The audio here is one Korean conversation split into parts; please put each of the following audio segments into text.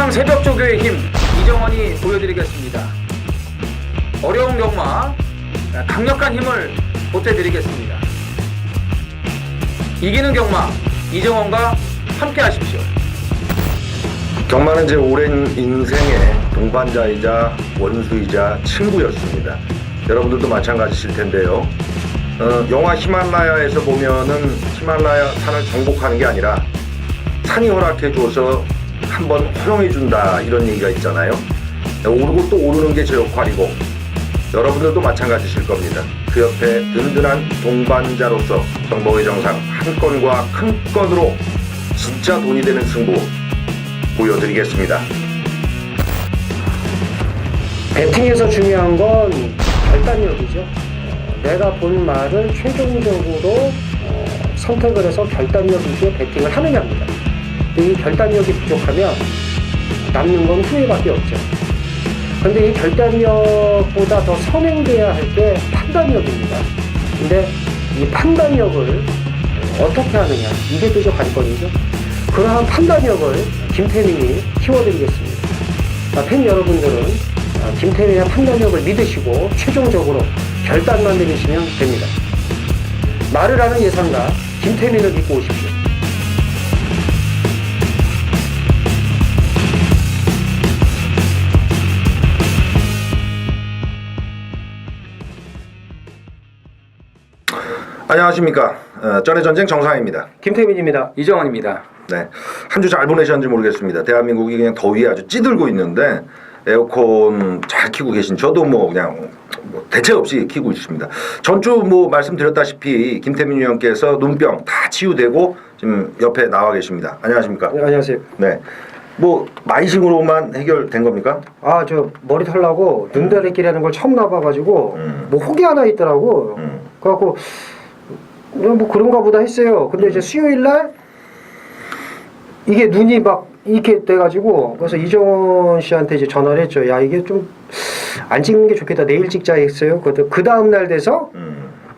이정 새벽 조교의 힘 이정원이 보여드리겠습니다. 어려운 경마 강력한 힘을 보태드리겠습니다. 이기는 경마 이정원과 함께 하십시오. 경마는 제 오랜 인생의 동반자이자 원수이자 친구였습니다. 여러분들도 마찬가지실 텐데요. 영화 히말라야에서 보면은 히말라야 산을 정복하는 게 아니라 산이 허락해줘서 한번 허용해준다 이런 얘기가 있잖아요. 오르고 또 오르는 게 제 역할이고 여러분들도 마찬가지실 겁니다. 그 옆에 든든한 동반자로서 정보의 정상 한 건과 큰 건으로 진짜 돈이 되는 승부 보여드리겠습니다. 배팅에서 중요한 건 결단력이죠. 내가 본 말을 최종적으로 선택을 해서 결단력 위주의 배팅을 하느냐입니다. 이 결단력이 부족하면 남는 건 후회밖에 없죠. 근데 이 결단력보다 더 선행돼야 할 게 판단력입니다. 근데 이 판단력을 어떻게 하느냐, 이게 또 관건이죠. 그러한 판단력을 김태민이 키워드리겠습니다. 팬 여러분들은 김태민의 판단력을 믿으시고 최종적으로 결단만 내리시면 됩니다. 말을 하는 예상가 김태민을 믿고 오십시오. 안녕하십니까. 전의 전쟁 정상입니다. 김태민입니다. 이정원입니다. 네, 한 주 잘 보내셨는지 모르겠습니다. 대한민국이 그냥 더위에 아주 찌들고 있는데 에어컨 잘 켜고 계신 저도 그냥 대책 없이 켜고 있습니다. 전주 말씀드렸다시피 김태민 위원께서 눈병 다 치유되고 지금 옆에 나와 계십니다. 안녕하십니까? 네, 안녕하세요. 네, 마이싱으로만 해결된 겁니까? 저 머리 털라고 눈다리끼라는 걸 처음 나봐가지고 혹이 하나 있더라고. 그래갖고 그런가 보다 했어요. 근데 이제 수요일날 이게 눈이 막 이렇게 돼가지고 그래서 이정원 씨한테 이제 전화를 했죠. 야, 이게 좀 안 찍는 게 좋겠다. 내일 찍자 했어요. 그 다음 날 돼서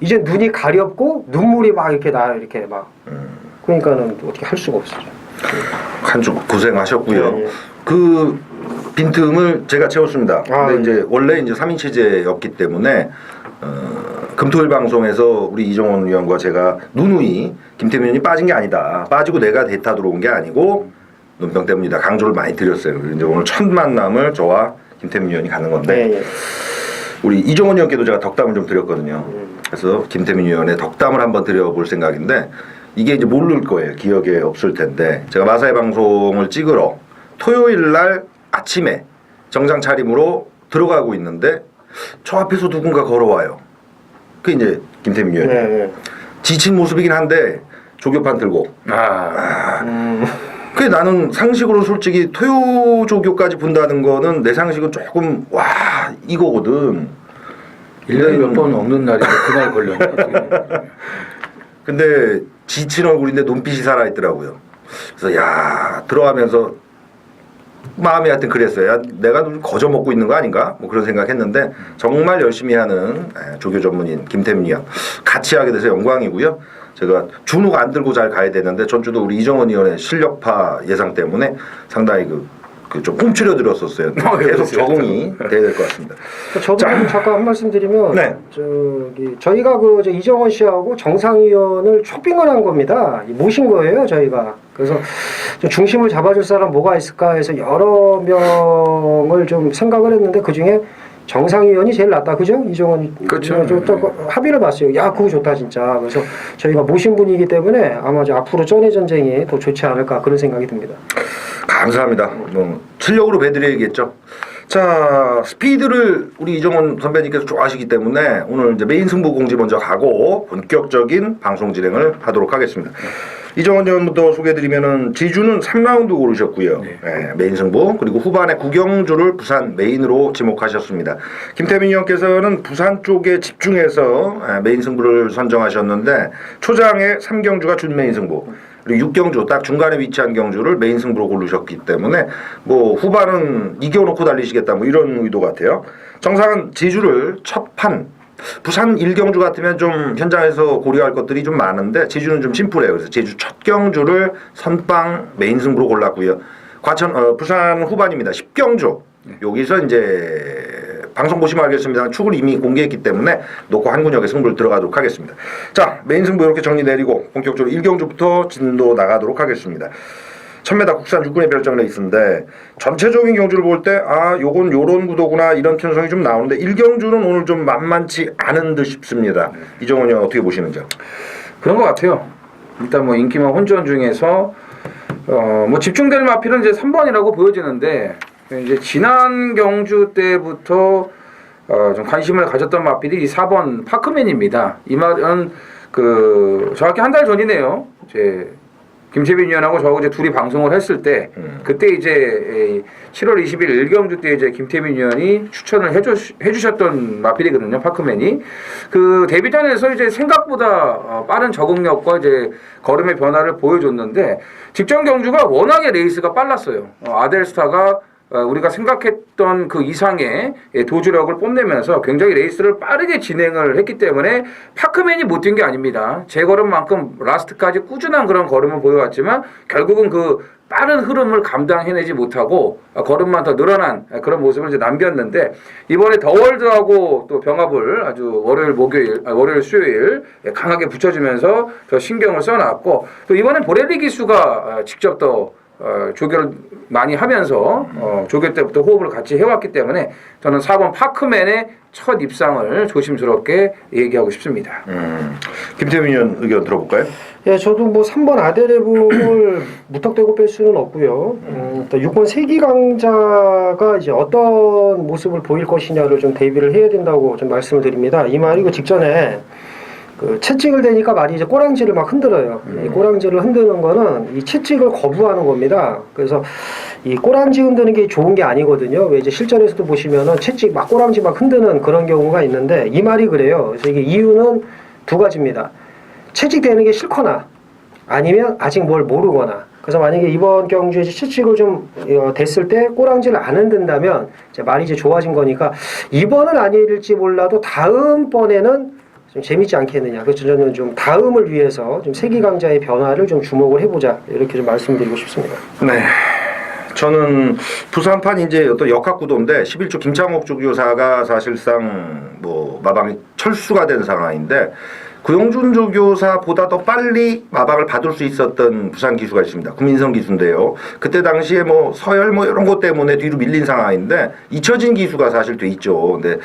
이제 눈이 가렵고 눈물이 막 이렇게 나요. 이렇게 막. 그러니까는 어떻게 할 수가 없어요. 한 주 고생하셨고요. 네. 그 빈틈을 제가 채웠습니다. 근데 네. 이제 원래 3인 체제였기 때문에 금토일 방송에서 우리 이정원 위원과 제가 누누이 김태민 의원이 빠진 게 아니다. 빠지고 내가 대타 들어온 게 아니고 눈병 때문이다. 강조를 많이 드렸어요. 그래서 이제 오늘 첫 만남을 저와 김태민 의원이 가는 건데 네. 우리 이정원 의원께도 제가 덕담을 좀 드렸거든요. 그래서 김태민 의원의 덕담을 한번 드려볼 생각인데 이게 이제 모를 거예요. 기억에 없을 텐데 제가 마사회 방송을 찍으러 토요일 날 아침에 정장 차림으로 들어가고 있는데 저 앞에서 누군가 걸어와요. 그 이제 김태민 의원이 네. 지친 모습이긴 한데 조교판 들고 그게 나는 상식으로 솔직히 토요조교까지 본다는 거는 내 상식은 조금 이거거든. 1년에 몇 번 없는 날인데 그날 걸렸네. 근데 지친 얼굴인데 눈빛이 살아있더라고요. 그래서 들어가면서 마음이 하여튼 그랬어요. 야, 내가 좀 거저 먹고 있는 거 아닌가? 그런 생각했는데 정말 열심히 하는 조교 전문인 김태민 의원 같이 하게 돼서 영광이고요. 제가 준우가 안 들고 잘 가야 되는데 전주도 우리 이정원 의원의 실력파 예상 때문에 상당히 좀 훔치려 들었었어요. 계속 적응이 돼야 될 것 같습니다. 저도 잠깐 한 말씀 드리면 네. 저희가 이정원 씨하고 정상위원을 초빙을 한 겁니다. 모신 거예요, 저희가. 그래서 좀 중심을 잡아줄 사람 뭐가 있을까 해서 여러 명을 좀 생각을 했는데 그 중에 정상위원이 제일 낫다, 그죠? 이정원. 그렇죠. 합의를 봤어요. 야, 그거 좋다 진짜. 그래서 저희가 모신 분이기 때문에 아마 앞으로 전의 전쟁이 더 좋지 않을까 그런 생각이 듭니다. 감사합니다. 실력으로 배드려야겠죠. 자, 스피드를 우리 이정원 선배님께서 좋아하시기 때문에 오늘 이제 메인 승부 공지 먼저 가고 본격적인 방송 진행을 하도록 하겠습니다. 이정원 의원부터 소개해드리면은 지주는 3라운드 고르셨고요. 네, 메인 승부. 그리고 후반에 구경주를 부산 메인으로 지목하셨습니다. 김태민 의원께서는 부산 쪽에 집중해서 메인 승부를 선정하셨는데 초장에 3경주가 준 메인 승부. 그리고 6경주 딱 중간에 위치한 경주를 메인 승부로 고르셨기 때문에 후반은 이겨놓고 달리시겠다 이런 의도 같아요. 정상은 지주를 첫 판 부산 1경주 같으면 좀 현장에서 고려할 것들이 좀 많은데 제주는 좀 심플해요. 그래서 제주 첫 경주를 선빵 메인 승부로 골랐고요. 부산 후반입니다. 10경주. 여기서 이제 방송 보시면 알겠습니다. 축을 이미 공개했기 때문에 놓고 한군역에 승부를 들어가도록 하겠습니다. 자, 메인 승부 이렇게 정리 내리고 본격적으로 1경주부터 진도 나가도록 하겠습니다. 1000m 국산 육군의 별장 레이스인데 전체적인 경주를 볼 때 요건 요런 구도구나 이런 편성이 좀 나오는데 1경주는 오늘 좀 만만치 않은 듯 싶습니다. 이정원 의원 어떻게 보시는지요? 그런 것 같아요. 일단 뭐 인기만 혼전 중에서 뭐 집중될 마필은 이제 3번이라고 보여지는데 이제 지난 경주 때부터 좀 관심을 가졌던 마필이 이 4번 파크맨입니다. 이 말은 정확히 한 달 전이네요. 이제 김채빈 위원하고 저하고 이제 둘이 방송을 했을 때 그때 이제 7월 20일 1경주 때 이제 김태빈 위원이 추천을 해주셨던 마필이거든요. 파크맨이 그 데뷔전에서 이제 생각보다 빠른 적응력과 이제 걸음의 변화를 보여줬는데 직전 경주가 워낙에 레이스가 빨랐어요. 아델스타가 우리가 생각했던 그 이상의 도주력을 뽐내면서 굉장히 레이스를 빠르게 진행을 했기 때문에 파크맨이 못 뛴 게 아닙니다. 제 걸음만큼 라스트까지 꾸준한 그런 걸음을 보여왔지만 결국은 그 빠른 흐름을 감당해내지 못하고 걸음만 더 늘어난 그런 모습을 이제 남겼는데 이번에 더월드하고 또 병합을 아주 월요일 수요일 강하게 붙여주면서 더 신경을 써놨고 또 이번엔 보렐리 기수가 직접 더 조교를 많이 하면서 조교 때부터 호흡을 같이 해왔기 때문에 저는 4번 파크맨의 첫 입상을 조심스럽게 얘기하고 싶습니다. 김태민 의원 의견 들어볼까요? 예, 저도 뭐 3번 아데레브를 무턱대고 뺄 수는 없고요. 6번 세기강자가 이제 어떤 모습을 보일 것이냐를 좀 대비를 해야 된다고 좀 말씀을 드립니다. 이 말이 그 직전에 채찍을 대니까 말이 이제 꼬랑지를 막 흔들어요. 이 꼬랑지를 흔드는 거는 이 채찍을 거부하는 겁니다. 그래서 이 꼬랑지 흔드는 게 좋은 게 아니거든요. 왜 이제 실전에서도 보시면은 채찍 막 꼬랑지 막 흔드는 그런 경우가 있는데 이 말이 그래요. 그래서 이게 이유는 두 가지입니다. 채찍 대는 게 싫거나 아니면 아직 뭘 모르거나. 그래서 만약에 이번 경주에 채찍을 좀 댔을 때 꼬랑지를 안 흔든다면 이제 말이 이제 좋아진 거니까 이번은 아닐지 몰라도 다음번에는 좀 재밌지 않겠느냐. 그래서 저는 좀 다음을 위해서 좀 세기강자의 변화를 좀 주목을 해보자 이렇게 좀 말씀드리고 싶습니다. 네, 저는 부산판 이제 어떤 역학구도인데 11조 김창옥 조교사가 사실상 뭐 마방이 철수가 된 상황인데 구용준 조교사보다 더 빨리 마방을 받을 수 있었던 부산 기수가 있습니다. 구민성 기수인데요. 그때 당시에 뭐 서열 뭐 이런 것 때문에 뒤로 밀린 상황인데 잊혀진 기수가 사실 돼 있죠. 근데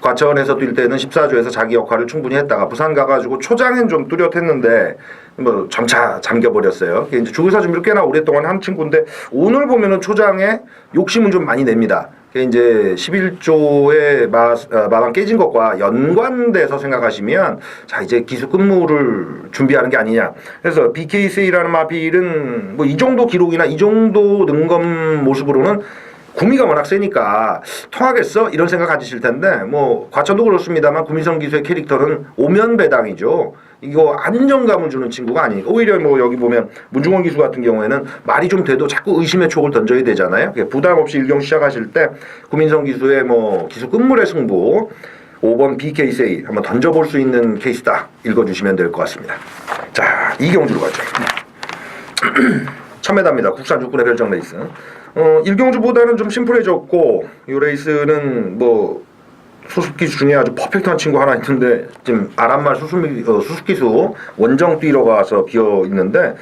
과천에서 뛸 때는 14조에서 자기 역할을 충분히 했다가 부산 가가지고 초장엔 좀 뚜렷했는데 뭐 점차 잠겨버렸어요. 이제 조교사 준비를 꽤나 오랫동안 한 친구인데 오늘 보면은 초장에 욕심을 좀 많이 냅니다. 이제 11조의 마방 깨진 것과 연관돼서 생각하시면 자 이제 기수 근무를 준비하는 게 아니냐. 그래서 BKC라는 마필은 뭐 이 정도 기록이나 이 정도 능검 모습으로는 구미가 워낙 세니까 통하겠어 이런 생각 가지실 텐데 뭐 과천도 그렇습니다만 구미성 기수의 캐릭터는 오면배당이죠. 이거 안정감을 주는 친구가 아니니까 오히려 뭐 여기 보면 문중원 기수 같은 경우에는 말이 좀 돼도 자꾸 의심의 촉을 던져야 되잖아요. 부담 없이 1경 시작하실 때 구민성 기수의 뭐 기수 끝물의 승부 5번 BKC 한번 던져볼 수 있는 케이스다 읽어주시면 될 것 같습니다. 자 2경주로 가죠. 1000m입니다. 국산 육군의 별장 레이스. 1경주보다는 좀 심플해졌고 이 레이스는 뭐 수습기수 중에 아주 퍼펙트한 친구 하나 있는데 지금 아란말 수습기수 원정 뛰러 가서 비어 있는데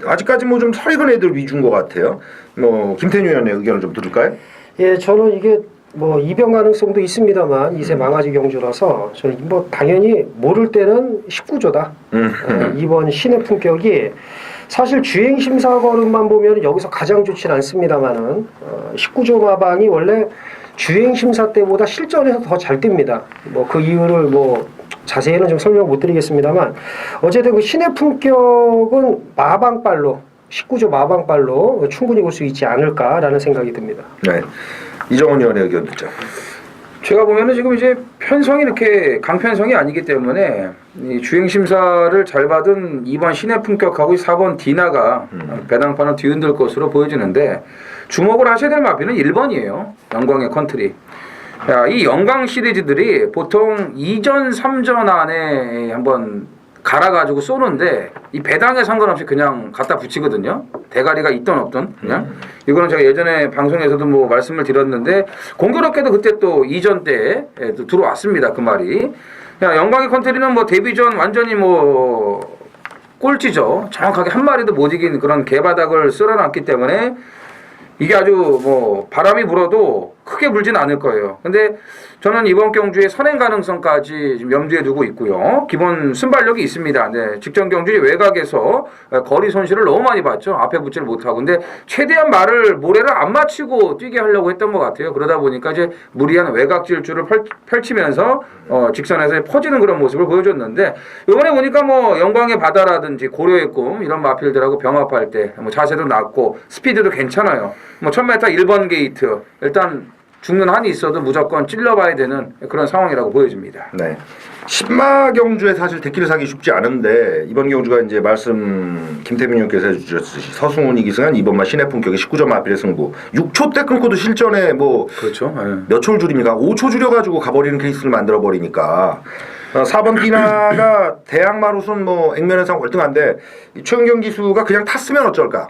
아직까지 뭐 좀 설익은 애들 위주인 것 같아요. 뭐 김태뉴 의원의 의견을 좀 들을까요? 예, 저는 이게 뭐 이변 가능성도 있습니다만 이세 망아지 경주라서 저는 뭐 당연히 모를 때는 19조다. 이번 신의 품격이 사실 주행 심사 걸음만 보면 여기서 가장 좋진 않습니다만은 19조 마방이 원래 주행 심사 때보다 실전에서 더 잘 뜁니다. 뭐 그 이유를 뭐 자세히는 좀 설명 못 드리겠습니다만 어쨌든 그 신의 품격은 마방빨로 19조 마방빨로 충분히 볼 수 있지 않을까라는 생각이 듭니다. 네, 이정원 의원의 의견 듣죠. 제가 보면은 지금 이제 편성이 이렇게 강편성이 아니기 때문에 이 주행 심사를 잘 받은 2번 신의 품격하고 4번 디나가 배당판을 뒤흔들 것으로 보여지는데 주목을 하셔야 될 마피는 1번이에요. 영광의 컨트리. 이 영광 시리즈들이 보통 2전 3전 안에 한번 갈아가지고 쏘는데 이 배당에 상관없이 그냥 갖다 붙이거든요. 대가리가 있든 없든 그냥. 이거는 제가 예전에 방송에서도 뭐 말씀을 드렸는데 공교롭게도 그때 또 이전 때에 또 들어왔습니다. 그 말이. 야, 영광의 컨트리는 뭐 데뷔전 완전히 뭐 꼴찌죠. 정확하게 한 마리도 못 이긴 그런 개바닥을 쓸어놨기 때문에 이게 아주 뭐 바람이 불어도 크게 불진 않을 거예요. 근데 저는 이번 경주의 선행 가능성까지 지금 염두에 두고 있고요. 기본 순발력이 있습니다. 네, 직전 경주 외곽에서 거리 손실을 너무 많이 봤죠. 앞에 붙지를 못하고. 근데 최대한 모래를 안 맞추고 뛰게 하려고 했던 것 같아요. 그러다 보니까 이제 무리한 외곽 질주를 펼치면서 직선에서 퍼지는 그런 모습을 보여줬는데 이번에 보니까 뭐 영광의 바다라든지 고려의 꿈 이런 마필들하고 병합할 때 뭐 자세도 낮고 스피드도 괜찮아요. 뭐 1000m 1번 게이트 일단 죽는 한이 있어도 무조건 찔러봐야 되는 그런 상황이라고 보여집니다. 네. 신마 경주에 사실 대기를 사기 쉽지 않은데 이번 경주가 이제 말씀 김태민 의원께서 해주셨듯이 서승훈이 기승한 이번만 신의 품격의 19점 마필의 승부 6초 때 끊고도 실전에 뭐 그렇죠. 몇 초를 줄입니까? 5초 줄여가지고 가버리는 케이스를 만들어 버리니까 4번 디나가 대학마루선 뭐 액면에서 월등한데 최은경 기수가 그냥 탔으면 어쩔까?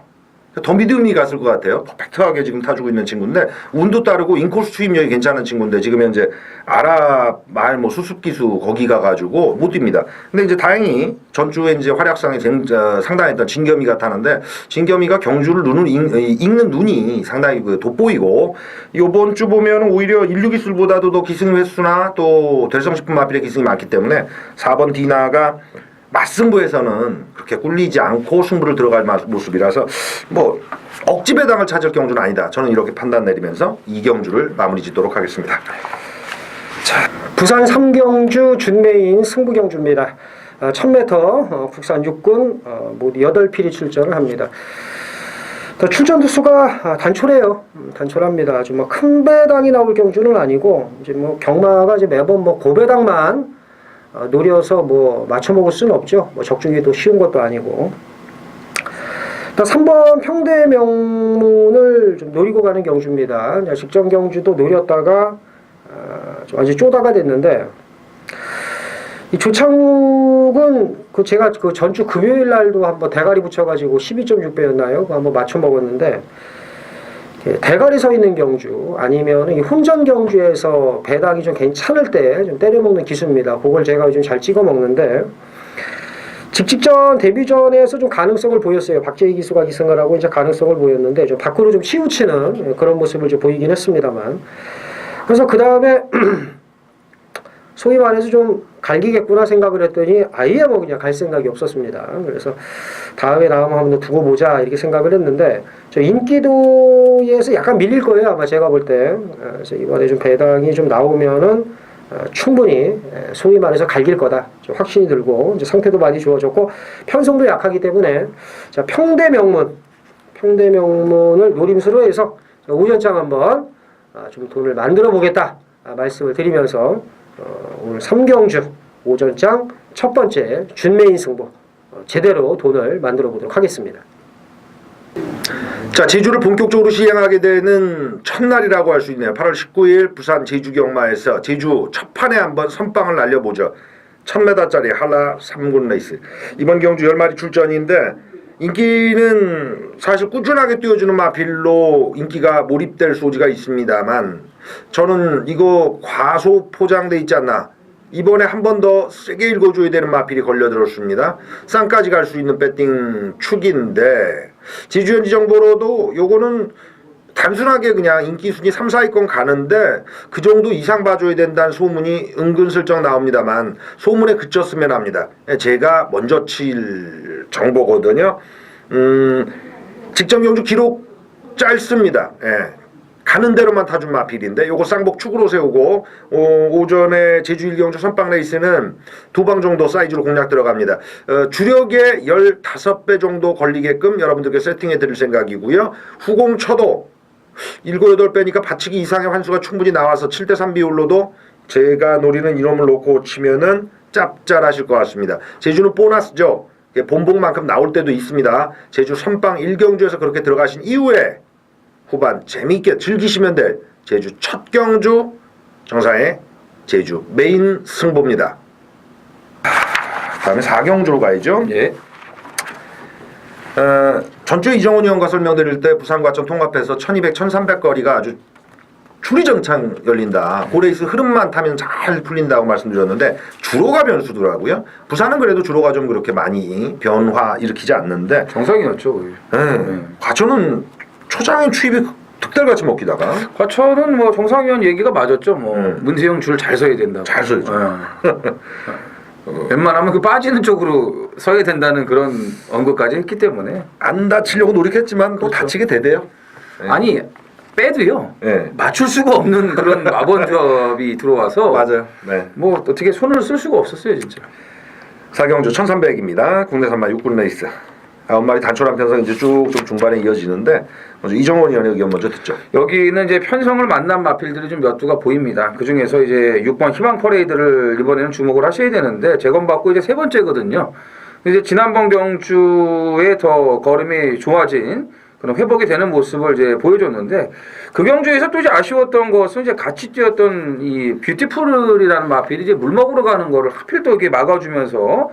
더 믿음이 갔을 것 같아요. 퍼펙트하게 지금 타주고 있는 친구인데 운도 따르고 인코스 투입력이 괜찮은 친구인데 지금 현재 아랍 말 뭐 수습 기수 거기 가가지고 못 뜁니다. 근데 이제 다행히 전주에 이제 활약상이 상당했던 진겸이가 타는데 진겸이가 경주를 읽는 눈이 상당히 돋보이고 이번 주 보면 오히려 인류 기술보다도 더 기승 횟수나 또 대성식품 마필의 기승이 많기 때문에 4번 디나가 맞승부에서는 그렇게 꿀리지 않고 승부를 들어갈 모습이라서 뭐 억지 배당을 찾을 경주는 아니다. 저는 이렇게 판단 내리면서 이 경주를 마무리 짓도록 하겠습니다. 자, 부산 3경주 준메인 승부 경주입니다. 1000m 국산 육군 모두 8필이 출전을 합니다. 출전 두수가 단촐해요. 단촐합니다. 아주 뭐 큰 배당이 나올 경주는 아니고 이제 뭐 경마가 이제 매번 뭐 고배당만 노려서 뭐 맞춰 먹을 수는 없죠. 뭐 적중이 또 쉬운 것도 아니고. 일단 3번 평대 명문을 좀 노리고 가는 경주입니다. 직전 경주도 노렸다가 좀 완전 쪼다가 됐는데 이 조창욱은 그 제가 그 전주 금요일 날도 한번 대가리 붙여가지고 12.6배였나요? 그거 한번 맞춰 먹었는데. 대가리 서 있는 경주 아니면 이 혼전 경주에서 배당이 좀 괜찮을 때 좀 때려먹는 기수입니다. 그걸 제가 요즘 잘 찍어 먹는데 직전 데뷔전에서 좀 가능성을 보였어요. 박재희 기수가 기승을 하고 이제 가능성을 보였는데 좀 밖으로 좀 치우치는 그런 모습을 좀 보이긴 했습니다만 그래서 그 다음에 소위 말해서 좀 갈기겠구나 생각을 했더니 아예 뭐 그냥 갈 생각이 없었습니다. 그래서 다음에 나오면 한번 두고 보자 이렇게 생각을 했는데 저 인기도에서 약간 밀릴 거예요 아마 제가 볼 때. 그래서 이번에 좀 배당이 좀 나오면은 충분히 소위 말해서 갈길 거다 좀 확신이 들고 이제 상태도 많이 좋아졌고 편성도 약하기 때문에 자 평대 명문을 노림수로 해서 우전장 한번 좀 돈을 만들어 보겠다 말씀을 드리면서. 오늘 3경주 오전장 첫 번째 준메인 승부 제대로 돈을 만들어 보도록 하겠습니다. 자, 제주를 본격적으로 시행하게 되는 첫날이라고 할 수 있네요. 8월 19일 부산 제주경마에서 제주 첫 판에 한번 선빵을 날려보죠. 1000m짜리 한라 3군 레이스. 이번 경주 10마리 출전인데 인기는 사실 꾸준하게 띄워주는 마필로 인기가 몰입될 소지가 있습니다만 저는 이거 과소 포장돼 있지 않나. 이번에 한 번 더 세게 읽어줘야 되는 마필이 걸려들었습니다. 쌍까지 갈 수 있는 배팅 축인데 제주현지 정보로도 요거는 단순하게 그냥 인기 순위 3, 4위권 가는데 그 정도 이상 봐줘야 된다는 소문이 은근슬쩍 나옵니다만 소문에 그쳤으면 합니다. 제가 먼저 칠 정보거든요. 직전 경주 기록 짧습니다. 가는 대로만 타준 마필인데 요거 쌍복 축으로 세우고 오전에 제주 1경주 선빵 레이스는 2방 정도 사이즈로 공략 들어갑니다. 주력의 15배 정도 걸리게끔 여러분들께 세팅해 드릴 생각이고요. 후공 쳐도 7, 8배니까 받치기 이상의 환수가 충분히 나와서 7대3 비율로도 제가 노리는 이놈을 놓고 치면은 짭짤하실 것 같습니다. 제주는 보너스죠. 본봉만큼 나올 때도 있습니다. 제주 선빵 1경주에서 그렇게 들어가신 이후에 후반 재미있게 즐기시면 될 제주 첫 경주 정상의 제주 메인 승부입니다. 다음에 4경주로 가야죠. 예. 전주에 이정훈 의원과 설명드릴 때 부산 과천 통합해서 1200, 1300 거리가 아주 추리정창 열린다. 그 레이스 흐름만 타면 잘 풀린다고 말씀드렸는데 주로가 변수더라고요. 부산은 그래도 주로가 좀 그렇게 많이 변화 일으키지 않는데 정상이었죠. 거의. 과천은 초장의 추입이 득달같이 먹히다가 과천은 뭐 정상위원 얘기가 맞았죠. 뭐 문세영 줄 잘 서야 된다고. 잘 서야죠. 웬만하면 그 빠지는 쪽으로 서야 된다는 그런 언급까지 했기 때문에 안 다치려고 노력했지만 또 그렇죠. 다치게 되대요. 아니 빼도요. 네. 맞출 수가 없는 그런 마번잡이 들어와서 맞아요. 네. 뭐 어떻게 손을 쓸 수가 없었어요 진짜. 4경주 1300입니다. 국내산마 6군 레이스. 9마리 단촐한 편성 이제 쭉 좀 중반에 이어지는데 먼저 이정원 의원의 의견 먼저 듣죠. 여기는 이제 편성을 만난 마필들이 좀 몇 두가 보입니다. 그 중에서 이제 6번 희망 퍼레이드를 이번에는 주목을 하셔야 되는데 재검받고 이제 세 번째거든요. 이제 지난번 경주에 더 걸음이 좋아진 그런 회복이 되는 모습을 이제 보여줬는데 그 경주에서 또 이제 아쉬웠던 것은 이제 같이 뛰었던 이 뷰티풀이라는 마필이 이제 물 먹으러 가는 거를 하필 또 이렇게 막아주면서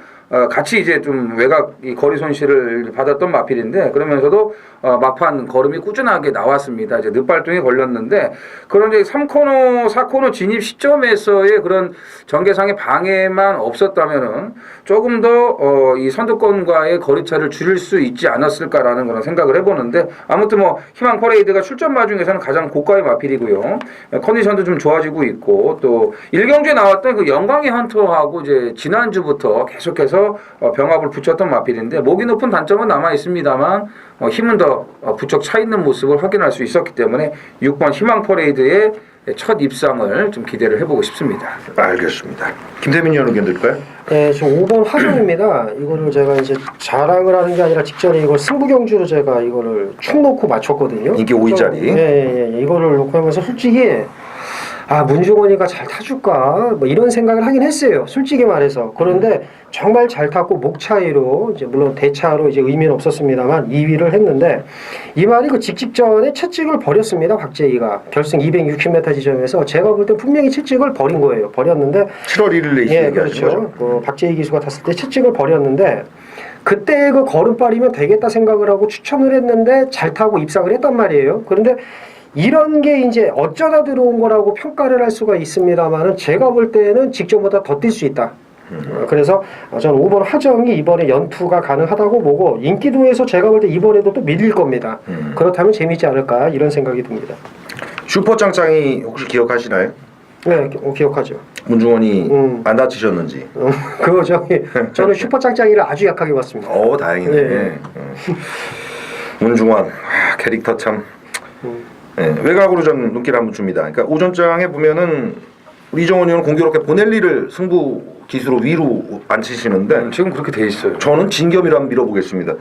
같이 이제 좀 외곽 이 거리 손실을 받았던 마필인데 그러면서도 막판 걸음이 꾸준하게 나왔습니다. 이제 늪발동에 걸렸는데 그런 이제 3코너, 4코너 진입 시점에서의 그런 전개상의 방해만 없었다면은 조금 더 이 선두권과의 거리차를 줄일 수 있지 않았을까라는 그런 생각을 해보는데 아무튼 뭐 희망 퍼레이드가 출전마 중에서는 가장 고가의 마필이고요. 컨디션도 좀 좋아지고 있고 또 1경주에 나왔던 그 영광의 헌터하고 이제 지난주부터 계속해서 병합을 붙였던 마필인데 목이 높은 단점은 남아 있습니다만 힘은 더 부쩍 차 있는 모습을 확인할 수 있었기 때문에 6번 희망 퍼레이드의 첫 입상을 좀 기대를 해보고 싶습니다. 알겠습니다. 김태민 의원 의견 들까요? 네, 지금 5번 화정입니다. 이거를 제가 이제 자랑을 하는 게 아니라 직전에 이걸 승부경주로 제가 이거를 축 놓고 맞췄거든요. 인기 5위짜리. 예. 이거를 놓고 하면서 솔직히 문중원이가 잘 타줄까 뭐 이런 생각을 하긴 했어요. 솔직히 말해서. 그런데 정말 잘 탔고 목 차이로 이제 물론 대차로 이제 의미는 없었습니다만 2위를 했는데 이 말이 그 직전에 채찍을 버렸습니다. 박재희가 결승 260m 지점에서 제가 볼 때 분명히 채찍을 버린 거예요. 버렸는데 7월 1일 레이스 예, 얘기하신 그렇죠. 거죠? 박재희 기수가 탔을 때 채찍을 버렸는데 그때 그 걸음빨이면 되겠다 생각을 하고 추천을 했는데 잘 타고 입상을 했단 말이에요. 그런데 이런 게 이제 어쩌다 들어온 거라고 평가를 할 수가 있습니다만은 제가 볼 때는 직전보다 더 뛸 수 있다. 그래서 저는 5번 하정이 이번에 연투가 가능하다고 보고 인기도에서 제가 볼 때 이번에도 또 밀릴 겁니다. 그렇다면 재밌지 않을까 이런 생각이 듭니다. 슈퍼짱짱이 혹시 기억하시나요? 네, 기억하죠. 문중원이 안 다치셨는지. 그거 저는 슈퍼짱짱이를 아주 약하게 봤습니다. 다행이네. 네. 문중원 캐릭터 참. 외곽으로 전 눈길 한번 줍니다. 그러니까 오전장에 보면은 우리 이정원 의원은 공교롭게 보넬리를 승부 기수로 위로 앉히시는데 지금 그렇게 돼 있어요. 저는 진겸이로 한번 밀어보겠습니다.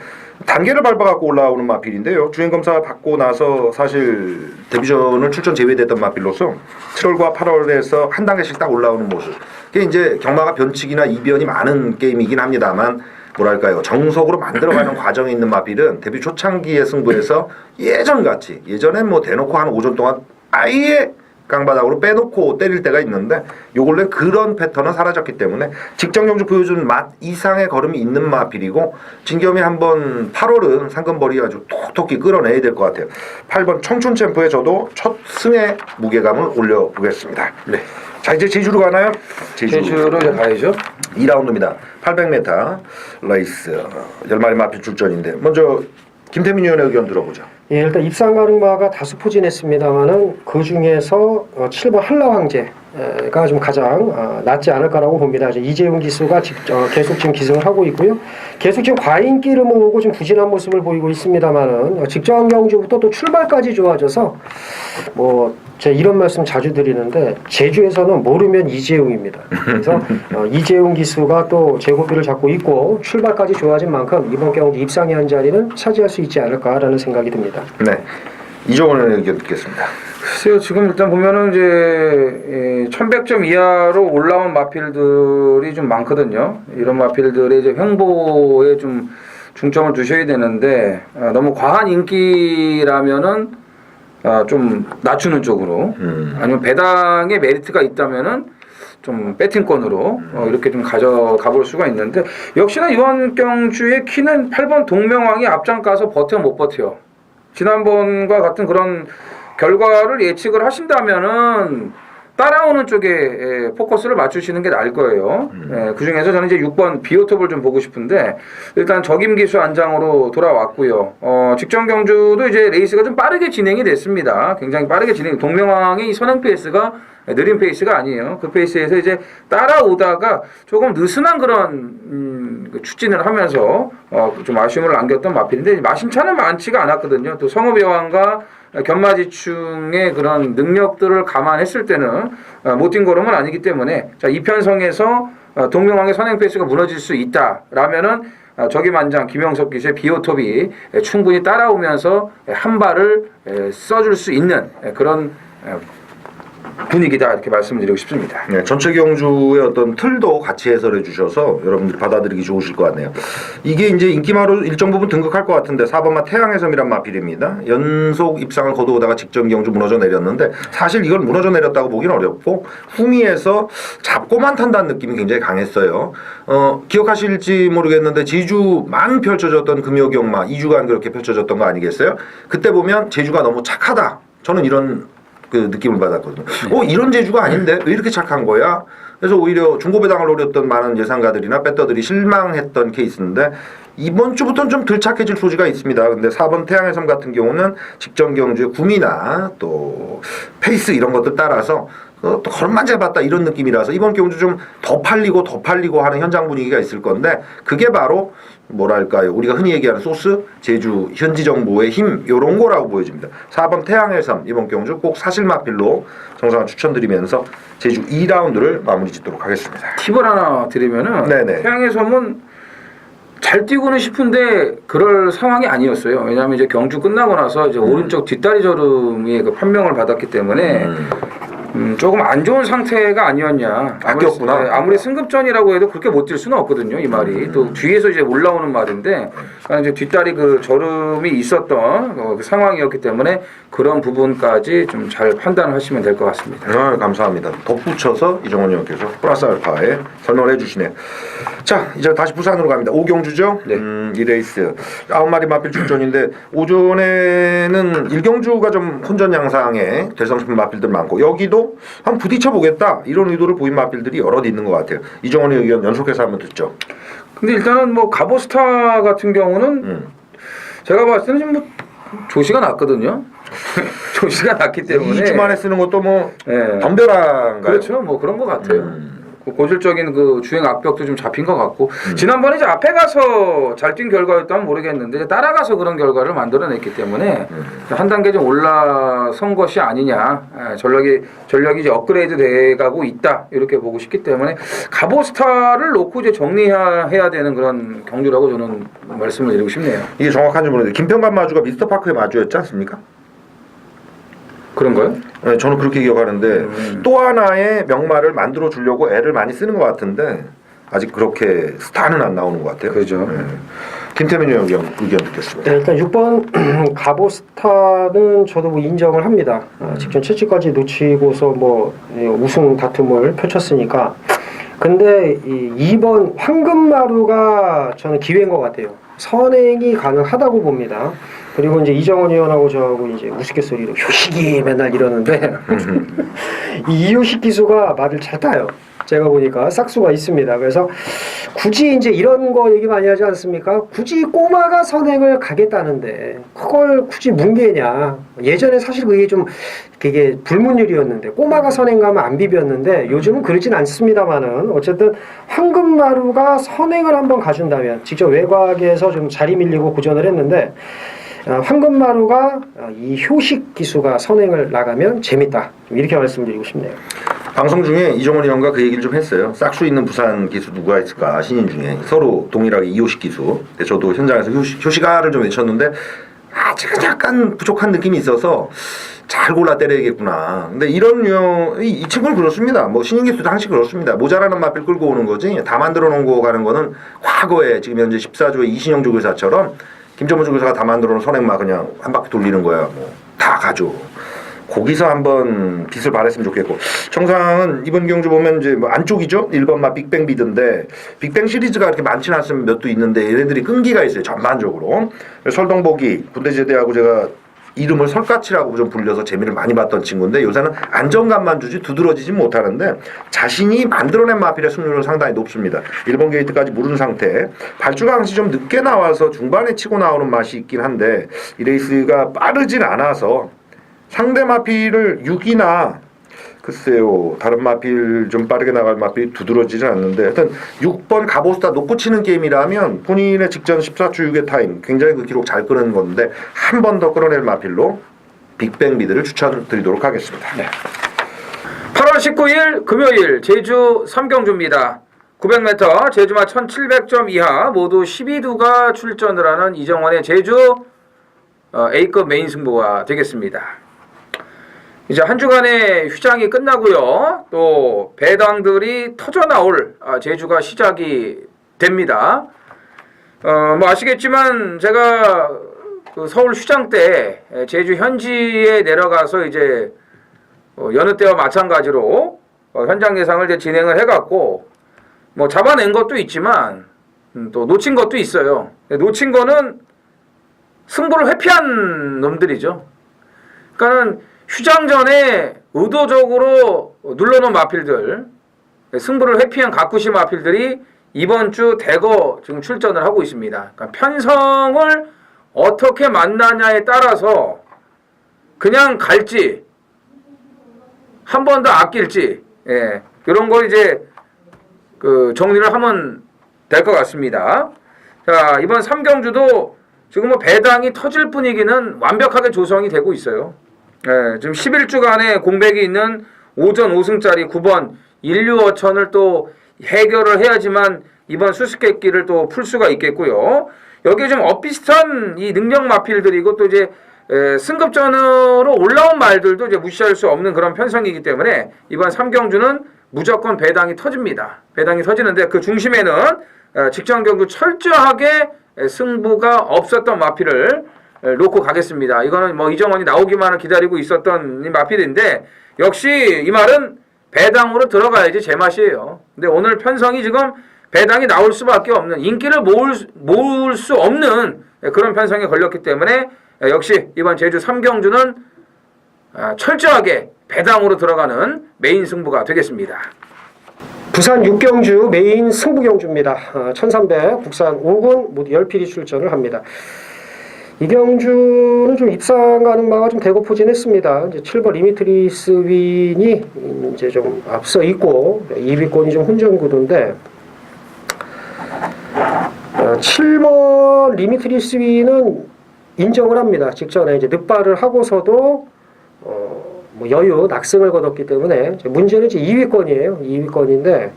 단계를 밟아갖고 올라오는 마필인데요. 주행검사 받고 나서 사실 데뷔전을 출전 제외됐던 마필로서 7월과 8월에서 한 단계씩 딱 올라오는 모습. 그게 이제 경마가 변칙이나 이변이 많은 게임이긴 합니다만 뭐랄까요, 정석으로 만들어가는 과정에 있는 마필은 데뷔 초창기의 승부에서 예전같이, 예전엔 뭐 대놓고 한 오전 동안 아예 깡바닥으로 빼놓고 때릴 때가 있는데 요 근래 그런 패턴은 사라졌기 때문에 직전 경주 보여준 맛 이상의 걸음이 있는 마필이고 진겸이 한번 8월은 상금벌이 아주 톡톡히 끌어내야 될 것 같아요. 8번 청춘 챔프에 저도 첫 승의 무게감을 올려보겠습니다. 네. 자, 이제 제주로 가나요? 제주로 이제 가야죠. 2라운드입니다. 800m 레이스 10마리 마필 출전인데 먼저 김태민 의원의 의견 들어보죠. 예, 일단 입상 가능마가 다수 포진했습니다만은 그 중에서 7번 한라황제가 좀 가장 낫지 않을까라고 봅니다. 이제 이재용 기수가 계속 지금 기승을 하고 있고요. 계속 지금 과인기를 모으고 좀 부진한 모습을 보이고 있습니다만은 직전 경주부터 또 출발까지 좋아져서 제가 이런 말씀 자주 드리는데 제주에서는 모르면 이재용입니다. 그래서 이재용 기수가 또 제고비를 잡고 있고 출발까지 좋아진 만큼 이번 경주 입상의 한 자리는 차지할 수 있지 않을까라는 생각이 듭니다. 네, 이정원의 의견 듣겠습니다. 글쎄요, 지금 일단 보면은 이제 1100점 이하로 올라온 마필들이 좀 많거든요. 이런 마필들의 이제 횡보에 좀 중점을 두셔야 되는데 너무 과한 인기라면은 좀 낮추는 쪽으로 아니면 배당에 메리트가 있다면은 좀 배팅권으로 이렇게 좀 가져가 볼 수가 있는데 역시나 이번 경주의 키는 8번 동명왕이 앞장가서 버텨 못 버텨. 지난번과 같은 그런 결과를 예측을 하신다면은 따라오는 쪽에 포커스를 맞추시는 게 나을 거예요. 그 중에서 저는 이제 6번 비오톱을 좀 보고 싶은데 일단 적임기수 안장으로 돌아왔고요. 직전 경주도 이제 레이스가 좀 빠르게 진행이 됐습니다. 굉장히 빠르게 동명왕의 선행 페이스가 느린 페이스가 아니에요. 그 페이스에서 이제 따라오다가 조금 느슨한 그런 추진을 하면서 좀 아쉬움을 남겼던 마필인데 마신차는 많지가 않았거든요. 또 성읍 여왕과 견마지충의 그런 능력들을 감안했을 때는 못 뛴 걸음은 아니기 때문에 자, 이편성에서 동명왕의 선행 페이스가 무너질 수 있다라면은 적임안장 김영석 기수의 비오톱이 충분히 따라오면서 한 발을 써줄 수 있는 그런 분위기다 이렇게 말씀드리고 싶습니다. 네, 전체 경주의 어떤 틀도 같이 해설해 주셔서 여러분들이 받아들이기 좋으실 것 같네요. 이게 이제 인기마로 일정 부분 등극할 것 같은데 4번마 태양의 섬이란 마필입니다. 연속 입상을 거두어다가 직전 경주 무너져 내렸는데 사실 이걸 무너져 내렸다고 보기는 어렵고 후미에서 잡고만 탄다는 느낌이 굉장히 강했어요. 기억하실지 모르겠는데 지주만 펼쳐졌던 금요경마 2주간 그렇게 펼쳐졌던 거 아니겠어요? 그때 보면 제주가 너무 착하다. 저는 이런 그 느낌을 받았거든요. 이런 제주가 아닌데 왜 이렇게 착한 거야? 그래서 오히려 중고배당을 노렸던 많은 예상가들이나 배터들이 실망했던 케이스인데 이번 주부터는 좀 덜 착해질 소지가 있습니다. 근데 4번 태양의 섬 같은 경우는 직전 경주의 구미나 또 페이스 이런 것들 따라서 또 걸음만 잡았다 이런 느낌이라서 이번 경주 좀 더 팔리고 하는 현장 분위기가 있을 건데 그게 바로 뭐랄까요 우리가 흔히 얘기하는 소스 제주 현지 정부의 힘 요런 거라고 보여집니다. 4번 태양의 섬 이번 경주 꼭 사실마필로 정상을 추천드리면서 제주 2라운드를 마무리 짓도록 하겠습니다. 팁을 하나 드리면은 네네. 태양의 섬은 잘 뛰고는 싶은데 그럴 상황이 아니었어요. 왜냐하면 이제 경주 끝나고 나서 이제 오른쪽 뒷다리 저름이 그 판명을 받았기 때문에 조금 안 좋은 상태가 아니었냐. 바뀌었구나. 아무리 승급전이라고 해도 그렇게 못 뛸 수는 없거든요. 이 말이 또 뒤에서 이제 올라오는 말인데 그러니까 이제 뒷다리 그 저름이 있었던 그 상황이었기 때문에 그런 부분까지 좀 잘 판단하시면 될 것 같습니다. 감사합니다. 덧붙여서 이정원 의원께서 플러스 알파에 설명을 해주시네요. 자 이제 다시 부산으로 갑니다. 5경주죠? 네. 이 레이스 9마리 마필 출전인데 오전에는 1경주가 좀 혼전 양상의 대성 싶은 마필들 많고 여기도 한번 부딪혀 보겠다 이런 의도를 보인 마필들이 여럿 있는 것 같아요. 이정원의 의견 연속해서 한번 듣죠. 근데 일단은 뭐 가보스타 같은 경우는 제가 봤을 때는 지금 뭐 조시가 났거든요. 조시가 났기 때문에 2주 만에 쓰는 것도 뭐 네. 덤벼라인가요? 그렇죠. 뭐 그런 것 같아요. 그 고질적인 그 주행 악벽도 좀 잡힌 것 같고 지난번에 이제 앞에 가서 잘 뛴 결과였다면 모르겠는데 따라가서 그런 결과를 만들어냈기 때문에 한 단계 좀 올라선 것이 아니냐. 전력이 이제 업그레이드 돼가고 있다 이렇게 보고 싶기 때문에 가보스타를 놓고 이제 정리해야 되는 그런 경주라고 저는 말씀을 드리고 싶네요. 이게 정확한지 모르겠는데 김평관 마주가 미스터 파크의 마주였지 않습니까? 그런가요? 네, 저는 그렇게 기억하는데 또 하나의 명마를 만들어 주려고 애를 많이 쓰는 것 같은데 아직 그렇게 스타는 안 나오는 것 같아요. 그죠. 네. 김태민 의견 듣겠습니다. 네, 일단 6번 가보스타는 저도 뭐 인정을 합니다. 직전 7주까지 놓치고서 뭐 우승 다툼을 펼쳤으니까. 근데 이 2번 황금마루가 저는 기회인 것 같아요. 선행이 가능하다고 봅니다. 그리고 이제 이정원 의원하고 저하고 이제 우스갯소리로 효식이 맨날 이러는데 이 이효식 기수가 말을 잘 타요. 제가 보니까 싹수가 있습니다. 그래서 굳이 이제 이런 거 얘기 많이 하지 않습니까? 굳이 꼬마가 선행을 가겠다는데 그걸 굳이 뭉개냐? 예전에 사실 그게 좀 되게 불문율이었는데 꼬마가 선행 가면 안 비볐는데 요즘은 그러진 않습니다만은 어쨌든 황금마루가 선행을 한번 가준다면 직접 외곽에서 좀 자리 밀리고 고전을 했는데 황금마루가 이 효식 기수가 선행을 나가면 재밌다. 이렇게 말씀드리고 싶네요. 방송 중에 이정원 의원과 그 얘기를 좀 했어요. 싹수 있는 부산 기수 누가 있을까 신인 중에 서로 동일하게 이효식 기수. 근데 저도 현장에서 효식아를 좀 외쳤는데 제가 약간 부족한 느낌이 있어서 잘 골라 때려야겠구나. 근데 이런 이 친구는 그렇습니다. 뭐 신인 기수도 항상 그렇습니다. 모자라는 마필 끌고 오는 거지 다 만들어 놓은 거 가는 거는 과거에 지금 현재 14조의 이신영 조교사처럼 김정은 조교사가 다 만들어 놓은 선행마 그냥 한 바퀴 돌리는 거야. 뭐 다 가져. 거기서 한번 빛을 발했으면 좋겠고 청상은 이번 경주 보면 이제 뭐 안쪽이죠 1번 마 빅뱅 비드인데 빅뱅 시리즈가 그렇게 많지는 않으면 몇 도 있는데 얘네들이 끈기가 있어요 전반적으로. 설동복이 군대제대하고 제가 이름을 설까치라고 좀 불려서 재미를 많이 봤던 친구인데 요새는 안정감만 주지 두드러지지 못하는데 자신이 만들어낸 마필의 승률은 상당히 높습니다. 1번 게이트까지 무른 상태. 발주가 항시 좀 늦게 나와서 중반에 치고 나오는 맛이 있긴 한데 이 레이스가 빠르진 않아서 상대 마필을 6이나 글쎄요 다른 마필 좀 빠르게 나갈 마필이 두드러지진 않는데 하여튼 6번 가보스타 놓고 치는 게임이라면 본인의 직전 14초 6의 타임 굉장히 그 기록 잘 끄는 건데 한 번 더 끌어낼 마필로 빅뱅 미드를 추천드리도록 하겠습니다. 네. 8월 19일 금요일 제주 3경주입니다. 900m 제주마 1700점 이하 모두 12두가 출전을 하는 이정원의 제주 A급 메인 승부가 되겠습니다. 이제 한 주간의 휴장이 끝나고요. 또 배당들이 터져 나올 제주가 시작이 됩니다. 뭐 아시겠지만 제가 그 서울 휴장 때 제주 현지에 내려가서 이제 여느 때와 마찬가지로 현장 예상을 이제 진행을 해갖고 뭐 잡아낸 것도 있지만 또 놓친 것도 있어요. 놓친 거는 승부를 회피한 놈들이죠. 그러니까는 휴장 전에 의도적으로 눌러놓은 마필들, 승부를 회피한 가쿠시 마필들이 이번 주 대거 지금 출전을 하고 있습니다. 그러니까 편성을 어떻게 만나냐에 따라서 그냥 갈지 한 번 더 아낄지 이런 걸 이제 그 정리를 하면 될 것 같습니다. 자, 이번 3경주도 지금 뭐 배당이 터질 분위기는 완벽하게 조성이 되고 있어요. 지금 11주간의 공백이 있는 오전 5승짜리 9번 인류어천을 또 해결을 해야지만 이번 수수께끼를 또 풀 수가 있겠고요. 여기에 좀 엇비슷한 이 능력 마필들이고 또 이제 승급전으로 올라온 말들도 이제 무시할 수 없는 그런 편성이기 때문에 이번 3경주는 무조건 배당이 터집니다. 배당이 터지는데 그 중심에는 직전 경주 철저하게 승부가 없었던 마필을 놓고 가겠습니다. 이거는 뭐 이정원이 나오기만을 기다리고 있었던 이 마필인데 역시 이 말은 배당으로 들어가야지 제맛이에요. 근데 오늘 편성이 지금 배당이 나올 수밖에 없는 인기를 모을 수 없는 그런 편성에 걸렸기 때문에 역시 이번 제주 3경주는 철저하게 배당으로 들어가는 메인 승부가 되겠습니다. 부산 6경주 메인 승부 경주입니다. 1300 국산 5군 모두 10필이 출전을 합니다. 이 경주는 좀 입상 가는 바가 좀 대거포진했습니다. 이제 7번 리미트리스 윈이 이제 좀 앞서 있고 2위권이 좀 혼전 구도인데 7번 리미트리스 윈은 인정을 합니다. 직전에 이제 늑발을 하고서도 뭐 여유 낙승을 거뒀기 때문에 문제는 이제 2위권이에요. 2위권인데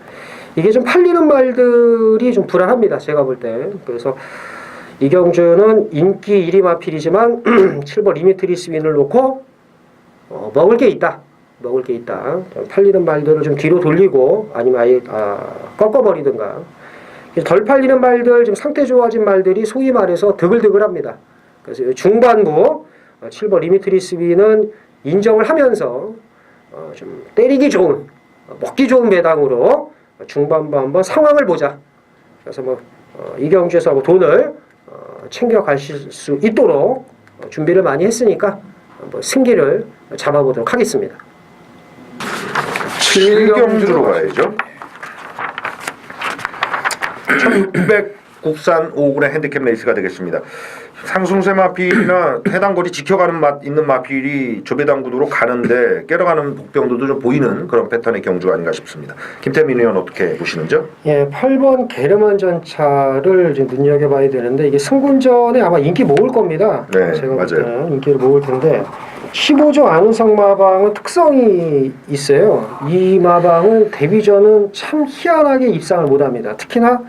이게 좀 팔리는 말들이 좀 불안합니다. 제가 볼 때. 그래서 이 경주는 인기 1위 마필이지만 7번 리미트리스 윈을 놓고 먹을 게 있다. 먹을 게 있다. 팔리는 말들을 좀 뒤로 돌리고 아니면 아예 꺾어버리든가. 덜 팔리는 말들, 좀 상태 좋아진 말들이 소위 말해서 드글드글합니다. 그래서 중반부 7번 리미트리스 윈은 인정을 하면서 좀 때리기 좋은, 먹기 좋은 배당으로 중반부 한번 상황을 보자. 그래서 뭐 이 경주에서 뭐 돈을 챙겨 가실 수 있도록 준비를 많이 했으니까 한번 승기를 잡아보도록 하겠습니다. 7경주로 가야죠. 1600 국산 5군의 핸디캡 레이스가 되겠습니다. 상승세 마필이나 해당 거리 지켜가는 있는 마필이 조배당 구도로 가는데 깨러가는 복병들도 좀 보이는 그런 패턴의 경주가 아닌가 싶습니다. 김태민 의원 어떻게 보시는지요? 예, 8번 게르만 전차를 좀 눈여겨봐야 되는데 이게 승군전에 아마 인기 모을 겁니다. 네, 제가 볼 맞아요. 때는 인기를 모을 텐데 15조 안우성 마방은 특성이 있어요. 이 마방은 데뷔전은 참 희한하게 입상을 못합니다. 특히나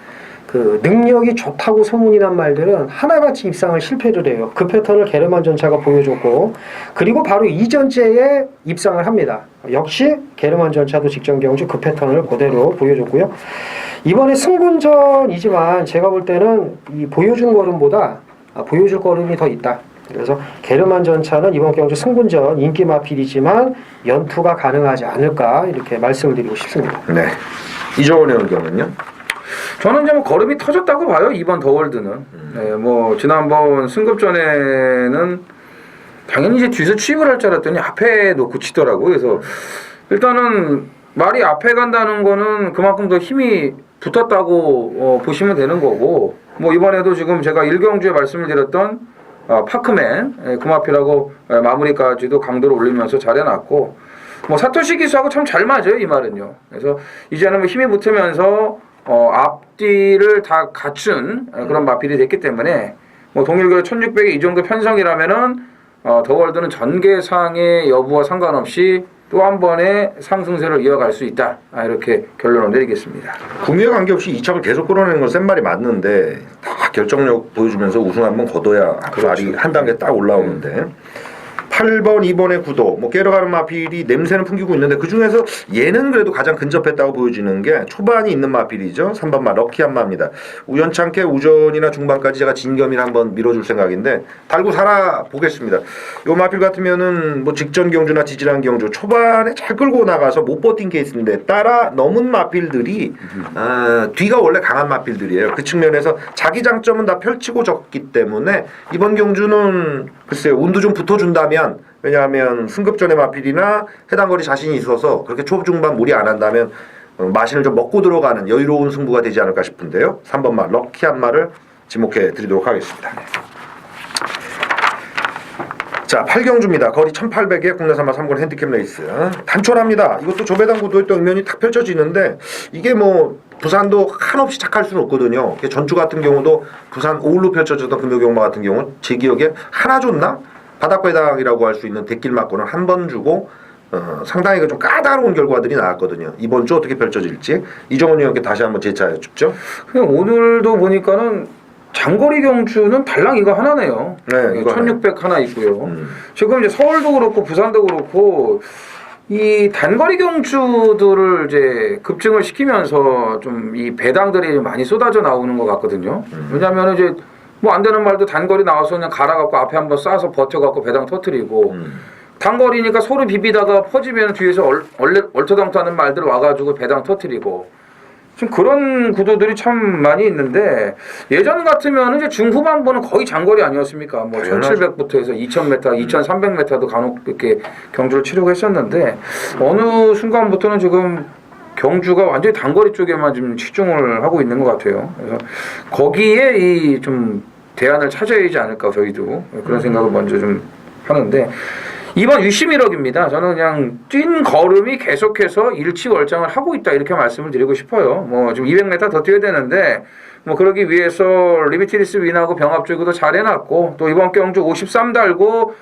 그 능력이 좋다고 소문이 난 말들은 하나같이 입상을 실패를 해요. 그 패턴을 게르만 전차가 보여줬고 그리고 바로 이전째에 입상을 합니다. 역시 게르만 전차도 직전 경주 그 패턴을 그대로 보여줬고요. 이번에 승군전이지만 제가 볼 때는 이 보여준 걸음보다 보여줄 걸음이 더 있다. 그래서 게르만 전차는 이번 경주 승분전 인기 마필이지만 연투가 가능하지 않을까 이렇게 말씀을 드리고 싶습니다. 네. 이정원 의원님은요? 저는 이제 뭐 걸음이 터졌다고 봐요. 이번 더월드는. 네, 뭐 지난번 승급전에는 당연히 이제 뒤에서 추입을 할 줄 알았더니 앞에 놓고 치더라고요. 그래서 일단은 말이 앞에 간다는 거는 그만큼 더 힘이 붙었다고 보시면 되는 거고, 뭐 이번에도 지금 제가 1경주에 말씀을 드렸던 파크맨 구마피라고 마무리까지도 강도를 올리면서 잘해놨고, 뭐 사토시 기수하고 참 잘 맞아요 이 말은요. 그래서 이제는 뭐 힘이 붙으면서 앞뒤를 다 갖춘 그런 마필이 됐기 때문에 뭐 동일교회 1600의 이 정도 편성이라면은 더월드는 전개상의 여부와 상관없이 또 한 번의 상승세를 이어갈 수 있다. 이렇게 결론을 내리겠습니다. 구미와 관계없이 2척을 계속 끌어내는 건 센 말이 맞는데 다 결정력 보여주면서 우승 한번 거둬야 말이 한 단계 딱 올라오는데 8번, 2번의 구도, 뭐 깨러가는 마필이 냄새는 풍기고 있는데 그 중에서 얘는 그래도 가장 근접했다고 보여지는 게 초반이 있는 마필이죠. 3번 마 럭키한 마입니다. 우연찮게 우전이나 중반까지 제가 진겸이를 한번 밀어줄 생각인데 달고 살아보겠습니다. 요 마필 같으면은 뭐 직전 경주나 지지난 경주 초반에 잘 끌고 나가서 못 버틴 케이스인데 따라 넘은 마필들이 뒤가 원래 강한 마필들이에요. 그 측면에서 자기 장점은 다 펼치고 졌기 때문에 이번 경주는 글쎄요 운도 좀 붙어준다면, 왜냐하면 승급전의 마필이나 해당 거리 자신이 있어서 그렇게 초중반 무리 안 한다면 마신을 좀 먹고 들어가는 여유로운 승부가 되지 않을까 싶은데요. 3번 마 럭키한 마를 지목해 드리도록 하겠습니다. 자, 8경주입니다. 거리 1800에 국내산마 3군 핸디캡 레이스. 단촐합니다. 이것도 조배당 구도의 또 의면이 탁 펼쳐지는데 이게 뭐 부산도 한없이 착할 수는 없거든요. 전주 같은 경우도 부산 오울로 펼쳐졌던 금요경마 같은 경우 제 기억에 하나 줬나? 바닥배당이라고 할 수 있는 대길 맞고는 한 번 주고 상당히 좀 까다로운 결과들이 나왔거든요. 이번 주 어떻게 펼쳐질지 이정원 의원께 다시 한번 재차해 줍죠. 그냥 오늘도 보니까는 장거리 경주는 달랑 이거 하나네요. 네, 이거 1600 하나 있고요. 지금 이제 서울도 그렇고 부산도 그렇고 이 단거리 경주들을 이제 급증을 시키면서 좀 이 배당들이 많이 쏟아져 나오는 것 같거든요. 왜냐하면 이제 뭐 안 되는 말도 단거리 나와서 그냥 갈아갖고 앞에 한번 쏴서 버텨갖고 배당 터트리고 단거리니까 서로 비비다가 퍼지면 뒤에서 얼터당터하는 말들 와가지고 배당 터트리고 지금 그런 구도들이 참 많이 있는데 예전 같으면 이제 중후반부는 거의 장거리 아니었습니까? 뭐 1700부터 해서 2000m, 2300m도 간혹 이렇게 경주를 치르고 했었는데 어느 순간부터는 지금 경주가 완전히 단거리 쪽에만 지금 치중을 하고 있는 것 같아요. 그래서 거기에 이 좀 대안을 찾아야 되지 않을까 저희도 그런 생각을 먼저 좀 하는데 이번 유심일억입니다. 저는 그냥 뛴 걸음이 계속해서 일치월장을 하고 있다 이렇게 말씀을 드리고 싶어요. 뭐 지금 200m 더 뛰어야 되는데 뭐 그러기 위해서 리미티리스 윈하고 병합주기도 잘 해놨고 또 이번 경주 53 달고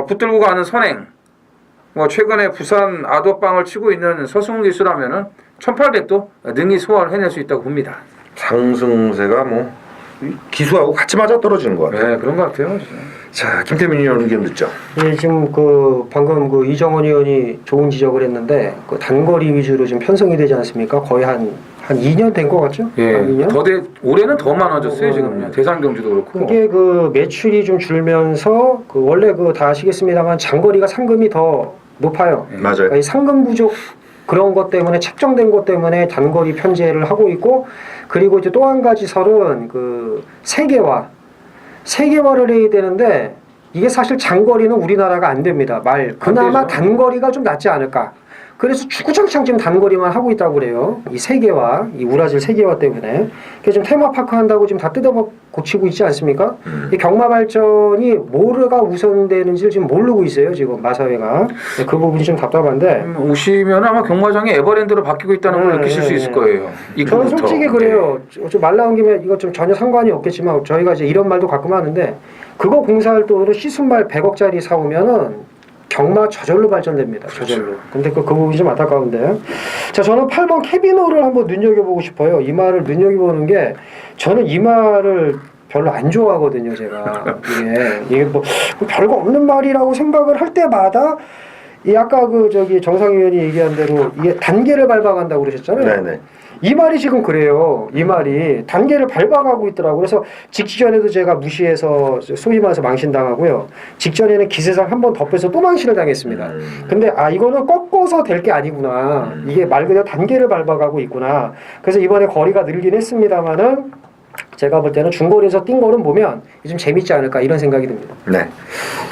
붙들고 가는 선행 뭐 최근에 부산 아도빵을 치고 있는 서승훈 기수라면은 1800도 능히 소화를 해낼 수 있다고 봅니다. 상승세가 뭐 기수하고 같이 맞아 떨어지는 것 같아요. 네, 그런 것 같아요. 진짜. 자, 김태민 의원 의견 듣죠. 예, 지금 방금 이정원 의원이 좋은 지적을 했는데 그 단거리 위주로 좀 편성이 되지 않습니까? 거의 한 2년 된 것 같죠? 예, 한 2년? 올해는 더 많아졌어요 지금요. 대상 경주도 그렇고. 그게 매출이 좀 줄면서 원래 다 아시겠습니다만 장거리가 상금이 더 높아요. 맞아요. 그러니까 이 상금 부족 그런 것 때문에 책정된 것 때문에 단거리 편제를 하고 있고 그리고 이제 또 한 가지 설은 세계화를 해야 되는데 이게 사실 장거리는 우리나라가 안 됩니다. 그나마 단거리가 좀 낫지 않을까. 그래서 주구장창 지금 단거리만 하고 있다고 그래요. 이 세계화, 이 우라질 세계화 때문에. 그래서 지금 테마파크 한다고 지금 다 뜯어고치고 있지 않습니까? 이 경마 발전이 뭐가 우선되는지를 지금 모르고 있어요. 지금 마사회가. 그 부분이 좀 답답한데. 오시면 아마 경마장이 에버랜드로 바뀌고 있다는 걸 느끼실 수 있을 거예요. 저는 솔직히 그래요. 좀 말 나온 김에 이거 좀 전혀 상관이 없겠지만 저희가 이제 이런 말도 가끔 하는데 그거 공사할 돈으로 시순말 100억짜리 사오면은 경마 저절로 발전됩니다. 저절로. 근데 그 부분이 좀 안타까운데. 자, 저는 8번 케비노를 한번 눈여겨보고 싶어요. 이 말을 눈여겨보는 게 저는 이 말을 별로 안 좋아하거든요. 제가 이게 뭐 별거 없는 말이라고 생각을 할 때마다 이 아까 정상 의원이 얘기한 대로 이게 단계를 밟아간다고 그러셨잖아요. 네네. 이 말이 지금 그래요. 이 말이 단계를 밟아가고 있더라고요. 그래서 직전에도 제가 무시해서 소위 말해서 망신당하고요. 직전에는 기세상 한 번 덮여서 또 망신을 당했습니다. 근데 이거는 꺾어서 될 게 아니구나. 이게 말 그대로 단계를 밟아가고 있구나. 그래서 이번에 거리가 늘긴 했습니다만은 제가 볼 때는 중거리에서 뛴 거는 보면 좀 재밌지 않을까 이런 생각이 듭니다. 네.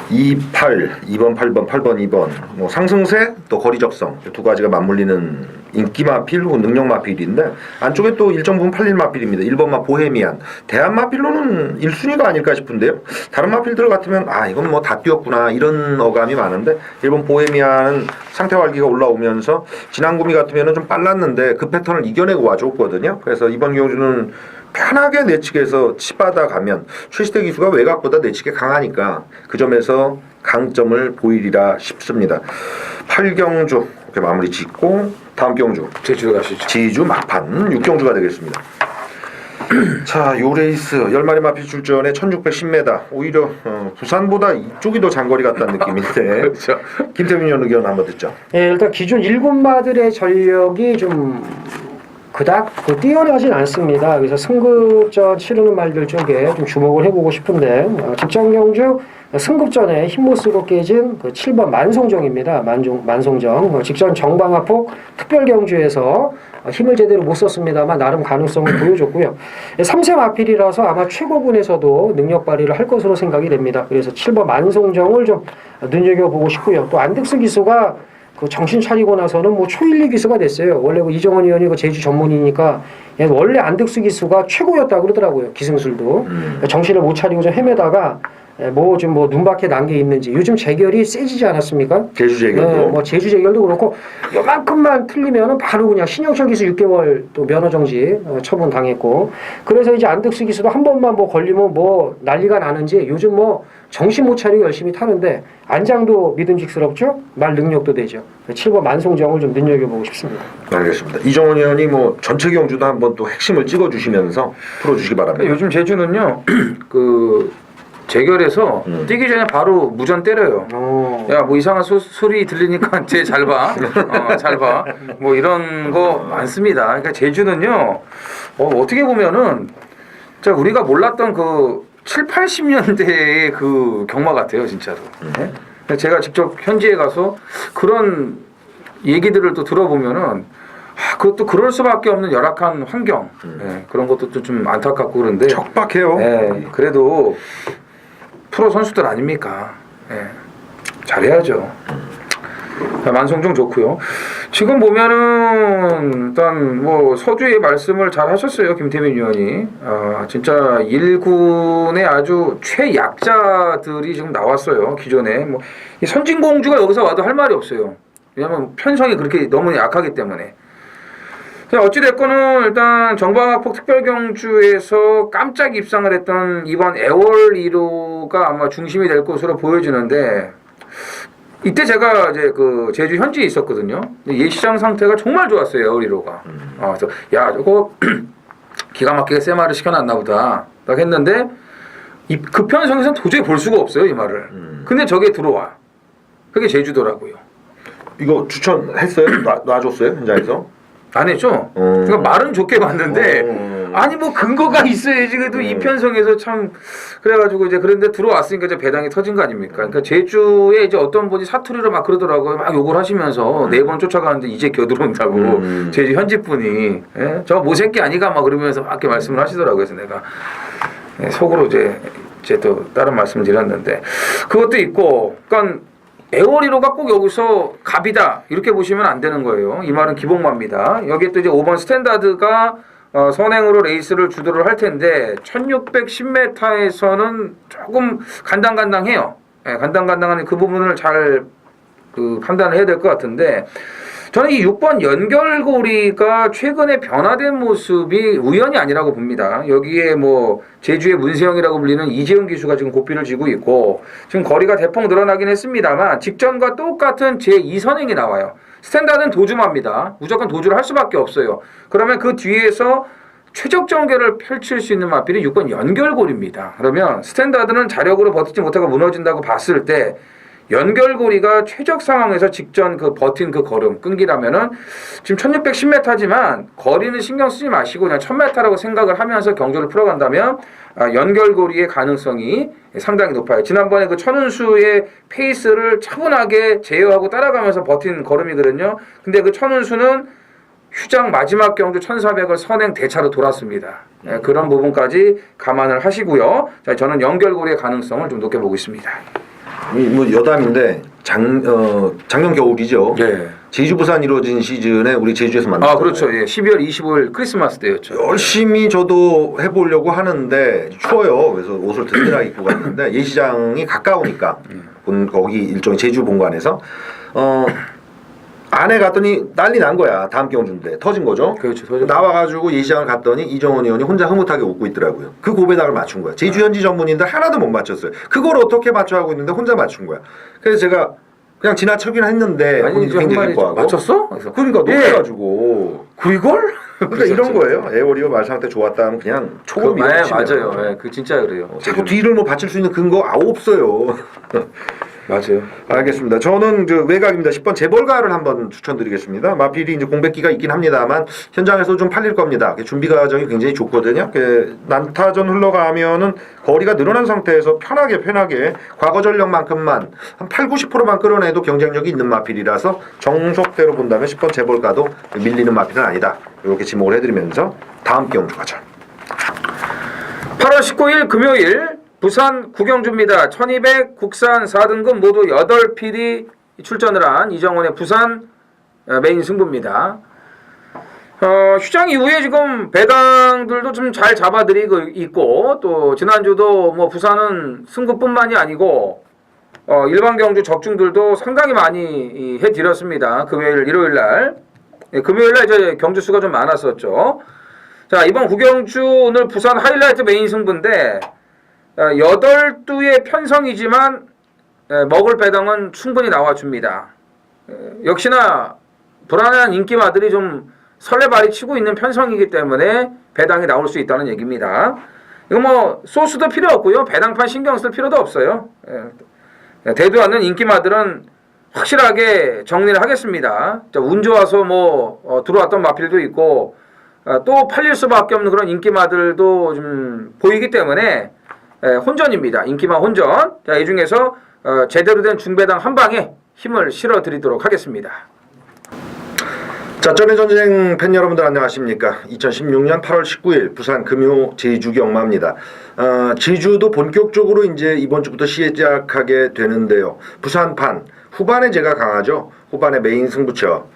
28, 2번, 8번, 8번, 2번. 뭐 상승세 또 거리 적성 두 가지가 맞물리는 인기 마필 혹은 능력 마필인데 안쪽에 또 일정 부분 팔릴 마필입니다. 1번마 보헤미안. 대한 마필로는 1순위가 아닐까 싶은데요. 다른 마필들 같으면 이건 뭐 다 뛰었구나 이런 어감이 많은데 1번 보헤미안은 상태 활기가 올라오면서 지난 구미 같으면 좀 빨랐는데 그 패턴을 이겨내고 와줬거든요. 그래서 이번 경주는 편하게 내측에서 치받아 가면 최시대 기수가 외곽보다 내측에 강하니까 그 점에서 강점을 보이리라 싶습니다. 8경주 이렇게 마무리 짓고 다음 경주 제주도 가시죠. 지주 막판 6경주가 되겠습니다. 자, 요 레이스 10마리 마필 출전에 1610m 오히려 부산보다 이쪽이 더 장거리 같다는 느낌인데 그렇죠. 김태민 의원 의견 한번 듣죠. 예, 일단 기존 7마들의 전력이 좀 그닥 뛰어나진 않습니다. 그래서 승급전 치르는 말들 쪽에 좀 주목을 해보고 싶은데 직전 경주 승급전에 힘 못 쓰고 깨진 7번 만송정입니다. 만송정 직전 정방화폭 특별 경주에서 힘을 제대로 못 썼습니다만 나름 가능성을 보여줬고요. 3세 마필이라서 아마 최고군에서도 능력 발휘를 할 것으로 생각이 됩니다. 그래서 7번 만송정을 좀 눈여겨보고 싶고요. 또 안득스 기수가 정신 차리고 나서는 뭐 초일리 기수가 됐어요. 원래 이정원 의원이 제주 전문이니까 원래 안득수 기수가 최고였다 그러더라고요. 기승술도 정신을 못 차리고 좀 헤매다가 좀 눈밖에 난 게 있는지 요즘 재결이 세지지 않았습니까? 제주 재결도 뭐 제주 재결도 그렇고 요만큼만 틀리면은 바로 그냥 신영철 기수 6개월 또 면허 정지 처분 당했고 그래서 이제 안득수 기수도 한 번만 걸리면 난리가 나는지 요즘 정신 못 차리고 열심히 타는데 안장도 믿음직스럽죠? 말 능력도 되죠. 7번 만송정을 좀 눈여겨보고 싶습니다. 알겠습니다. 이정원 의원이 전체 경주도 한번 또 핵심을 찍어주시면서 풀어주시기 바랍니다. 요즘 제주는요 재결해서 뛰기 전에 바로 무전 때려요. 야, 이상한 소리 들리니까 쟤 잘 봐. 잘 봐. 이런 거 많습니다. 그러니까 제주는요, 어떻게 보면은, 우리가 몰랐던 7, 80년대의 경마 같아요, 진짜로. 네? 제가 직접 현지에 가서 그런 얘기들을 또 들어보면은, 그것도 그럴 수밖에 없는 열악한 환경. 네, 그런 것도 좀 안타깝고 그런데. 척박해요. 네, 그래도 프로 선수들 아닙니까? 예, 잘해야죠. 만송정 좋고요. 지금 보면은 일단 서주의 말씀을 잘 하셨어요, 김태민 의원이. 진짜 1군의 아주 최약자들이 지금 나왔어요. 기존에 이 선진공주가 여기서 와도 할 말이 없어요. 왜냐면 편성이 그렇게 너무 약하기 때문에. 어찌됐거는 일단 정방학폭 특별경주에서 깜짝 입상을 했던 이번 애월 1호가 아마 중심이 될 것으로 보여지는데 이때 제가 이제 제주 현지에 있었거든요. 예시장 상태가 정말 좋았어요, 애월 1호가. 그래서 저거 기가 막히게 세 마리 시켜놨나 보다 딱 했는데 이 급편성에서는 도저히 볼 수가 없어요, 이 말을. 근데 저게 들어와. 그게 제주도라고요. 이거 추천했어요? 놔줬어요? 현장에서? 안 했죠? 그러니까 말은 좋게 봤는데 아니 근거가 있어야지. 그래도 이 편성에서 참 그래가지고 이제 그런데 들어왔으니까 이제 배당이 터진 거 아닙니까? 그러니까 제주에 이제 어떤 분이 사투리로 막 그러더라고요. 막 욕을 하시면서 4번 쫓아가는데 이제 겨들어온다고 제주 현지 분이 저 모새끼 아니가 막 그러면서 막 이렇게 말씀을 하시더라고요. 그래서 내가 속으로 이제 또 다른 말씀을 드렸는데 그것도 있고, 그러니까. 애월 1호가 꼭 여기서 갑이다 이렇게 보시면 안 되는 거예요. 이 말은 기복마입니다. 여기에 또 이제 5번 스탠다드가 선행으로 레이스를 주도를 할 텐데 1610m에서는 조금 간당간당해요. 간당간당한 그 부분을 잘 판단을 해야 될 것 같은데 저는 이 6번 연결고리가 최근에 변화된 모습이 우연이 아니라고 봅니다. 여기에 제주의 문세영이라고 불리는 이재훈 기수가 지금 고삐를 쥐고 있고 지금 거리가 대폭 늘어나긴 했습니다만 직전과 똑같은 제2선행이 나와요. 스탠다드는 도주마입니다. 무조건 도주를 할 수밖에 없어요. 그러면 그 뒤에서 최적 전개를 펼칠 수 있는 마필이 6번 연결고리입니다. 그러면 스탠다드는 자력으로 버티지 못하고 무너진다고 봤을 때 연결고리가 최적 상황에서 직전 그 버틴 그 걸음 끈기라면은 지금 1610m지만 거리는 신경 쓰지 마시고 그냥 1000m라고 생각을 하면서 경주를 풀어간다면 연결고리의 가능성이 상당히 높아요. 지난번에 그 천운수의 페이스를 차분하게 제어하고 따라가면서 버틴 걸음이거든요. 근데 그 천운수는 휴장 마지막 경주 1400을 선행 대차로 돌았습니다. 그런 부분까지 감안을 하시고요. 자, 저는 연결고리의 가능성을 좀 높게 보고 있습니다. 뭐 여담인데 작년 겨울이죠. 네. 제주 부산 이루어진 시즌에 우리 제주에서 만났잖아요. 그렇죠. 예. 12월 25일 크리스마스 때였죠. 열심히 저도 해보려고 하는데 추워요. 그래서 옷을 든든하게 입고 갔는데 예시장이 가까우니까 거기 일종의 제주 본관에서 안에 갔더니 난리 난 거야. 다음 경주인데 터진 거죠. 그렇죠. 터졌죠. 나와가지고 예시장을 갔더니 이정원 의원이 혼자 흐뭇하게 웃고 있더라고요. 그 고배당을 맞춘 거야. 제주 현지 전문인들 하나도 못 맞췄어요. 그걸 어떻게 맞춰 하고 있는데 혼자 맞춘 거야. 그래서 제가 그냥 지나쳐긴 했는데 아니 이제 한 굉장히 마리 기뻐하고. 맞췄어? 그러니까 예. 놀래가지고 그걸? 그러니까 이런 거예요. 에어리어 말 상태 좋았다 하면 그냥 초급 밀어붙이면. 맞아요. 예, 그 진짜 그래요. 자꾸 뒤를 뭐 받칠 수 있는 근거 없어요. 맞아요. 알겠습니다. 저는 외곽입니다. 10번 재벌가를 한번 추천드리겠습니다. 마필이 이제 공백기가 있긴 합니다만 현장에서 좀 팔릴 겁니다. 준비 과정이 굉장히 좋거든요. 난타전 흘러가면은 거리가 늘어난 상태에서 편하게 과거 전력만큼만 한 80~90%만 끌어내도 경쟁력이 있는 마필이라서 정석대로 본다면 10번 재벌가도 밀리는 마필은 아니다. 이렇게 지목을 해드리면서 다음 경주 가죠. 8월 19일 금요일 부산 구경주입니다. 1200 국산 4등급 모두 8필이 출전을 한 이정원의 부산 메인 승부입니다. 휴장 이후에 지금 배당들도 좀 잘 잡아들이고 있고 또 지난주도 뭐 부산은 승급뿐만이 아니고 일반 경주 적중들도 상당히 많이 해드렸습니다. 금요일, 일요일날 금요일날 이제 경주 수가 좀 많았었죠. 자, 이번 구경주 오늘 부산 하이라이트 메인 승부인데 8두의 편성이지만 먹을 배당은 충분히 나와줍니다. 역시나 불안한 인기마들이 좀 설레발이 치고 있는 편성이기 때문에 배당이 나올 수 있다는 얘기입니다. 이거 뭐 소스도 필요 없고요. 배당판 신경 쓸 필요도 없어요. 대도 않는 인기마들은 확실하게 정리를 하겠습니다. 운 좋아서 뭐 들어왔던 마필도 있고 또 팔릴 수밖에 없는 그런 인기마들도 좀 보이기 때문에 혼전입니다. 인기마 혼전. 자, 이 중에서 제대로 된 중배당 한 방에 힘을 실어드리도록 하겠습니다. 자, 전의 전쟁 팬 여러분들 안녕하십니까. 2016년 8월 19일 부산 금요 제주 경마입니다. 제주도 본격적으로 이제 이번 주부터 시작하게 되는데요. 부산판 후반에 제가 강하죠. 후반에 메인 승부처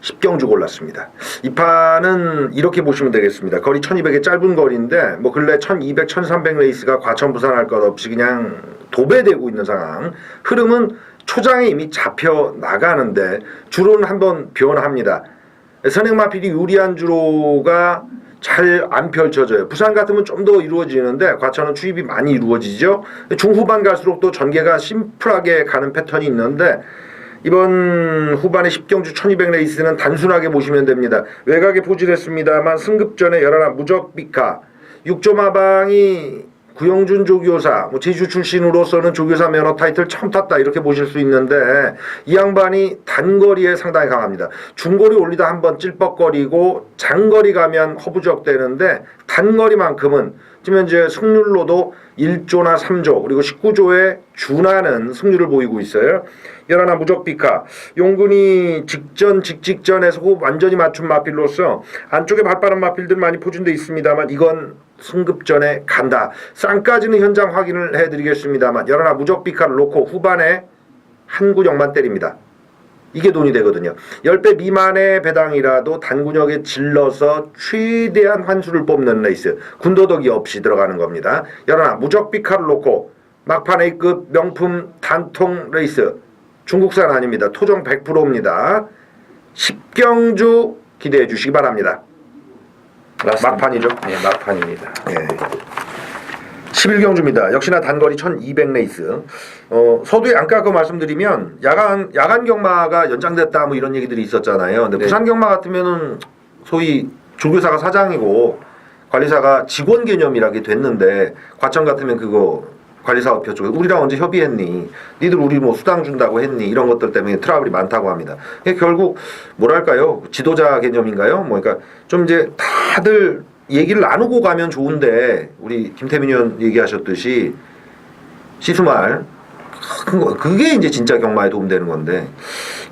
10경주 골랐습니다. 이 판은 이렇게 보시면 되겠습니다. 거리 1200의 짧은 거리인데 뭐 근래 1200, 1300 레이스가 과천 부산할 것 없이 그냥 도배되고 있는 상황. 흐름은 초장에 이미 잡혀 나가는데 주로는 한번 변합니다. 선행마필이 유리한 주로가 잘 안 펼쳐져요. 부산 같으면 좀 더 이루어지는데 과천은 추입이 많이 이루어지죠. 중후반 갈수록 또 전개가 심플하게 가는 패턴이 있는데 이번 후반의 10경주 1200 레이스는 단순하게 보시면 됩니다. 외곽에 포진했습니다만 승급전에 열하나 무적비카 6조마방이 구영준 조교사 제주 출신으로서는 조교사 면허 타이틀 처음 탔다 이렇게 보실 수 있는데 이 양반이 단거리에 상당히 강합니다. 중거리 올리다 한번 찔뻑거리고 장거리 가면 허부적대는데 단거리만큼은 지금 현재 승률로도 1조나 3조 그리고 19조에 준하는 승률을 보이고 있어요. 열하나 무적비카 용군이 직전에서 호흡 완전히 맞춘 마필로서 안쪽에 발빠른 마필들 많이 포진되어 있습니다만 이건 승급전에 간다. 쌍까지는 현장 확인을 해드리겠습니다만 열하나 무적비카를 놓고 후반에 한 구역만 때립니다. 이게 돈이 되거든요. 10배 미만의 배당이라도 단군역에 질러서 최대한 환수를 뽑는 레이스. 군더더기 없이 들어가는 겁니다. 열하나 무적비카를 놓고 막판 A급 명품 단통 레이스. 중국산 아닙니다. 토종 100%입니다. 10경주 기대해 주시기 바랍니다. 맞습니다. 막판이죠. 네, 막판입니다. 네. 11경주입니다. 역시나 단거리 1200 레이스. 서두에 아까 그 말씀드리면 야간 경마가 연장됐다 뭐 이런 얘기들이 있었잖아요. 근데 네. 부산 경마 같으면은 소위 조교사가 사장이고 관리사가 직원 개념이라게 됐는데 과천 같으면 그거 관리사업협 쪽에 우리랑 언제 협의했니? 니들 우리 뭐 수당 준다고 했니? 이런 것들 때문에 트러블이 많다고 합니다. 결국 뭐랄까요? 지도자 개념인가요? 뭐 그러니까 좀 이제 다들 얘기를 나누고 가면 좋은데 우리 김태민 의원 얘기하셨듯이 시수말 그게 이제 진짜 경마에 도움되는 건데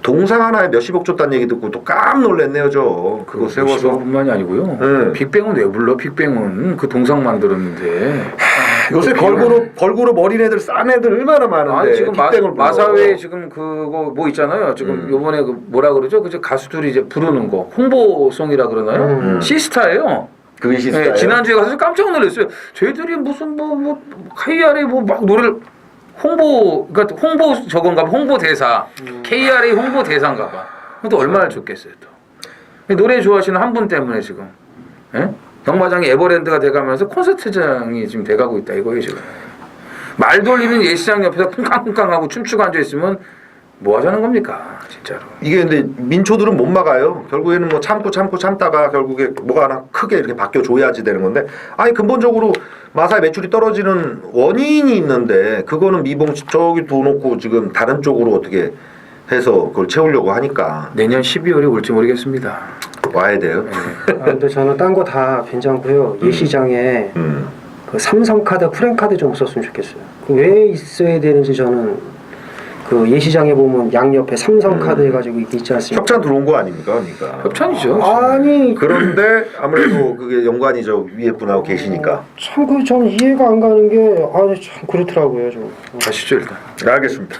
동상 하나에 몇십억 줬다는 얘기 듣고 또 깜 놀랐네요 저 그거 세워서. 뿐만이 아니고요. 네. 빅뱅은 왜 불러? 빅뱅은 그 동상 만들었는데. 요새 걸그룹 어린애들 싼 애들 얼마나 많은데. 아니 지금 빅뱅을 불러. 마사회 지금 그거 뭐 있잖아요. 지금 요번에 그 뭐라 그러죠? 그 가수들이 이제 부르는 거 홍보송이라 그러나요? 시스타예요. 그게 시스타예요? 네, 지난주에 가서 깜짝 놀랐어요. 저희들이 무슨 뭐 KRA 뭐 막 노래를 그러니까 홍보 저건가 봐. 홍보 대사. KRA 홍보 대사인가 봐. 또 얼마나 좋겠어요 또. 노래 좋아하시는 한 분 때문에 지금. 예? 경마장이 에버랜드가 돼가면서 콘서트장이 지금 돼가고 있다 이거예요 지금. 말 돌리는 예시장 옆에서 쿵쾅쿵쾅하고 춤추고 앉아있으면 뭐 하자는 겁니까 진짜로. 이게 근데 민초들은 못 막아요. 결국에는 뭐 참다가 결국에 뭐가 하나 크게 이렇게 바뀌어줘야지 되는 건데 아니 근본적으로 마사의 매출이 떨어지는 원인이 있는데 그거는 미봉 저기 둬 놓고 지금 다른 쪽으로 어떻게 해서 그걸 채우려고 하니까 내년 12월이 올지 모르겠습니다. 와야 돼요. 근데 저는 딴 거 다 괜찮고요. 예시장에 그 삼성카드, 프랜카드 좀 없었으면 좋겠어요. 그 왜 있어야 되는지 저는 그 예시장에 보면 양옆에 삼성카드 해가지고 이게 있지 않습니까? 협찬 들어온 거 아닙니까? 그러니까. 협찬이죠. 아니 그런데 아무래도 그게 연관이죠. 위에 분하고 계시니까. 참 그 저는 이해가 안 가는 게 아니 참 그렇더라고요 좀. 가시죠 일단. 알겠습니다.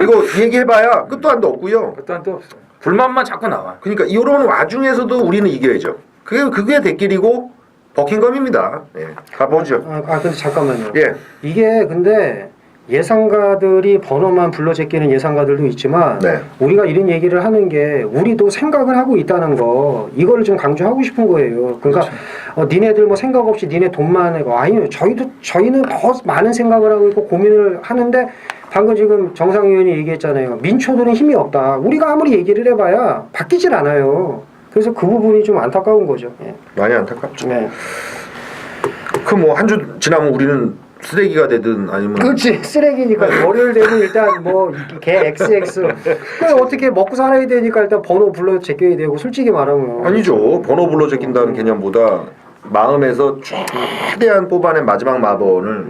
이거 얘기해봐야 끝도 한도 없고요. 일단 또 없어. 불만만 자꾸 나와. 그러니까 이런 와중에서도 우리는 이겨야죠. 그게 대길이고 버킹엄입니다. 예, 가보죠. 근데 잠깐만요. 예. 이게 근데 예상가들이 번호만 불러 제끼는 예상가들도 있지만 네. 우리가 이런 얘기를 하는 게 우리도 생각을 하고 있다는 거 이거를 좀 강조하고 싶은 거예요. 그러니까 니네들 뭐 생각 없이 니네 돈만 해고 아니요. 저희는 더 많은 생각을 하고 있고 고민을 하는데 방금 지금 정상 의원이 얘기했잖아요. 민초들은 힘이 없다. 우리가 아무리 얘기를 해봐야 바뀌질 않아요. 그래서 그 부분이 좀 안타까운 거죠. 예. 많이 안타깝죠. 네. 그럼 뭐 한 주 지나면 우리는 쓰레기가 되든 아니면 그렇지 쓰레기니까 월요일 되면 일단 뭐개 XX 그 어떻게 먹고 살아야 되니까 일단 번호 불러 제껴야 되고 솔직히 말하면 아니죠. 번호 불러 제낀다는 개념보다 마음에서 최대한 뽑아낸 마지막 마번을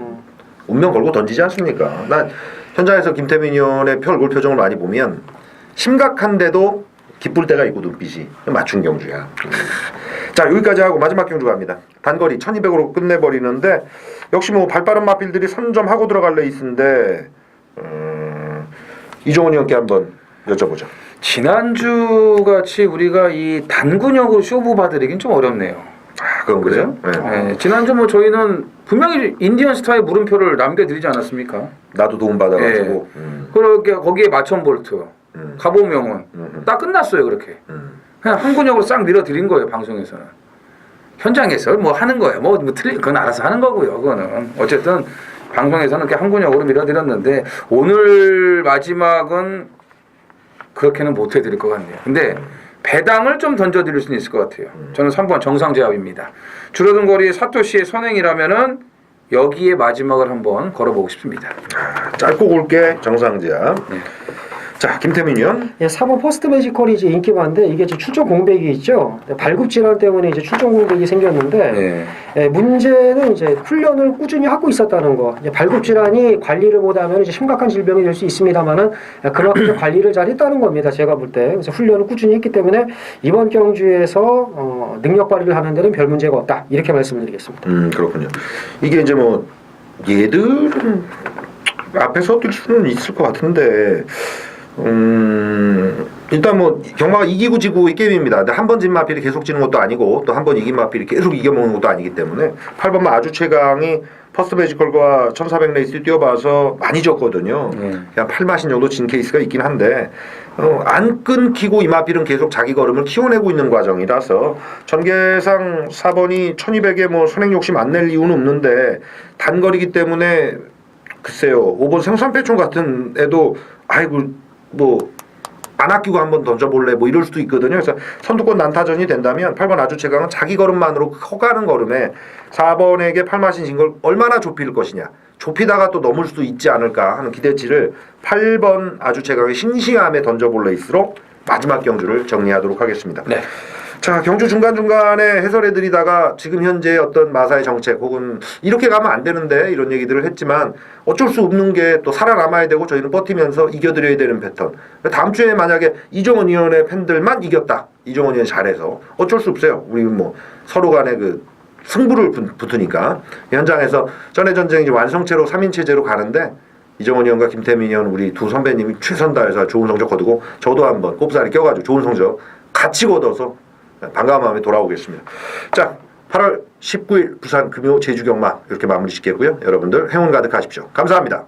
운명 걸고 던지지 않습니까? 난 현장에서 김태민 의원의 얼굴 표정을 많이 보면 심각한데도 기쁠 때가 있고 눈빛이 맞춘 경주야. 자 여기까지 하고 마지막 경주 갑니다. 단거리 1200으로 끝내버리는데 역시 뭐 발빠른 마필들이 선점하고 들어갈 레이스인데 이종훈 의원께 한번 여쭤보죠. 지난주 같이 우리가 이 단군역으로 쇼부 봐드리긴 좀 어렵네요. 그건 그래요? 네. 네, 지난주 뭐 저희는 분명히 인디언 스타의 물음표를 남겨드리지 않았습니까? 나도 도움 받아가지고. 그렇게 거기에 마천 볼트, 가보명은 딱 끝났어요 그렇게. 그냥 한 군역으로 싹 밀어드린 거예요 방송에서는. 현장에서 뭐 하는 거예요. 뭐 틀린 그건 알아서 하는 거고요. 그거는 어쨌든 방송에서는 이렇게 한 군역으로 밀어드렸는데 오늘 마지막은 그렇게는 못 해드릴 것 같네요. 근데 배당을 좀 던져드릴 수는 있을 것 같아요. 저는 3번 정상제압입니다. 줄어든 거리의 사토시의 선행이라면은 여기에 마지막을 한번 걸어보고 싶습니다. 짧고 굵게 정상제압. 자 김태민 의원. 예, 4번 포스트 매지컬이 이제 인기 많은데 이게 이제 출전 공백이 있죠. 발굽 질환 때문에 이제 출전 공백이 생겼는데 예, 문제는 이제 훈련을 꾸준히 하고 있었다는 거. 이제 발굽 질환이 관리를 못하면 이제 심각한 질병이 될 수 있습니다만은 그만큼 관리를 잘 했다는 겁니다. 제가 볼 때. 그래서 훈련을 꾸준히 했기 때문에 이번 경주에서 능력 발휘를 하는 데는 별 문제가 없다. 이렇게 말씀을 드리겠습니다. 그렇군요. 이게 이제 뭐 얘들은 앞에서 뛸 수는 있을 것 같은데. 일단 뭐 경마가 이기고 지고 이 게임입니다. 근데 한 번 진 마필이 계속 지는 것도 아니고 또 한 번 이긴 마필이 계속 이겨먹는 것도 아니기 때문에 8번마 아주 최강이 퍼스트 매지컬과 1400 레이스 뛰어봐서 많이 졌거든요. 그냥 8마신 정도 진 케이스가 있긴 한데 안 끊기고 이 마필은 계속 자기 걸음을 키워내고 있는 과정이라서 전개상 4번이 1200에 뭐 선행 욕심 안 낼 이유는 없는데 단거리기 때문에 글쎄요 5번 생선배총 같은 애도 아이고 뭐 안 아끼고 한번 던져볼래 뭐 이럴 수도 있거든요. 그래서 선두권 난타전이 된다면 8번 아주 최강은 자기 걸음만으로 커가는 걸음에 4번에게 팔마신 진 걸 얼마나 좁힐 것이냐, 좁히다가 또 넘을 수도 있지 않을까 하는 기대치를 8번 아주 최강의 싱싱함에 던져볼래일수록 마지막 경주를 정리하도록 하겠습니다. 네. 자, 경주 중간중간에 해설해드리다가 지금 현재 어떤 마사의 정책 혹은 이렇게 가면 안 되는데 이런 얘기들을 했지만 어쩔 수 없는 게 또 살아남아야 되고 저희는 버티면서 이겨드려야 되는 패턴. 다음 주에 만약에 이종원 의원의 팬들만 이겼다, 이종원 의원 잘해서 어쩔 수 없어요. 우리 뭐 서로 간에 그 승부를 붙으니까 현장에서 전의 전쟁이 완성체로 3인 체제로 가는데 이정원 의원과 김태민 의원 우리 두 선배님이 최선 다해서 좋은 성적 거두고 저도 한번 꼽사리 껴가지고 좋은 성적 같이 거둬서 반가운 마음에 돌아오겠습니다. 자, 8월 19일 부산 금요 제주 경마 이렇게 마무리 짓겠고요. 여러분들 행운 가득하십시오. 감사합니다.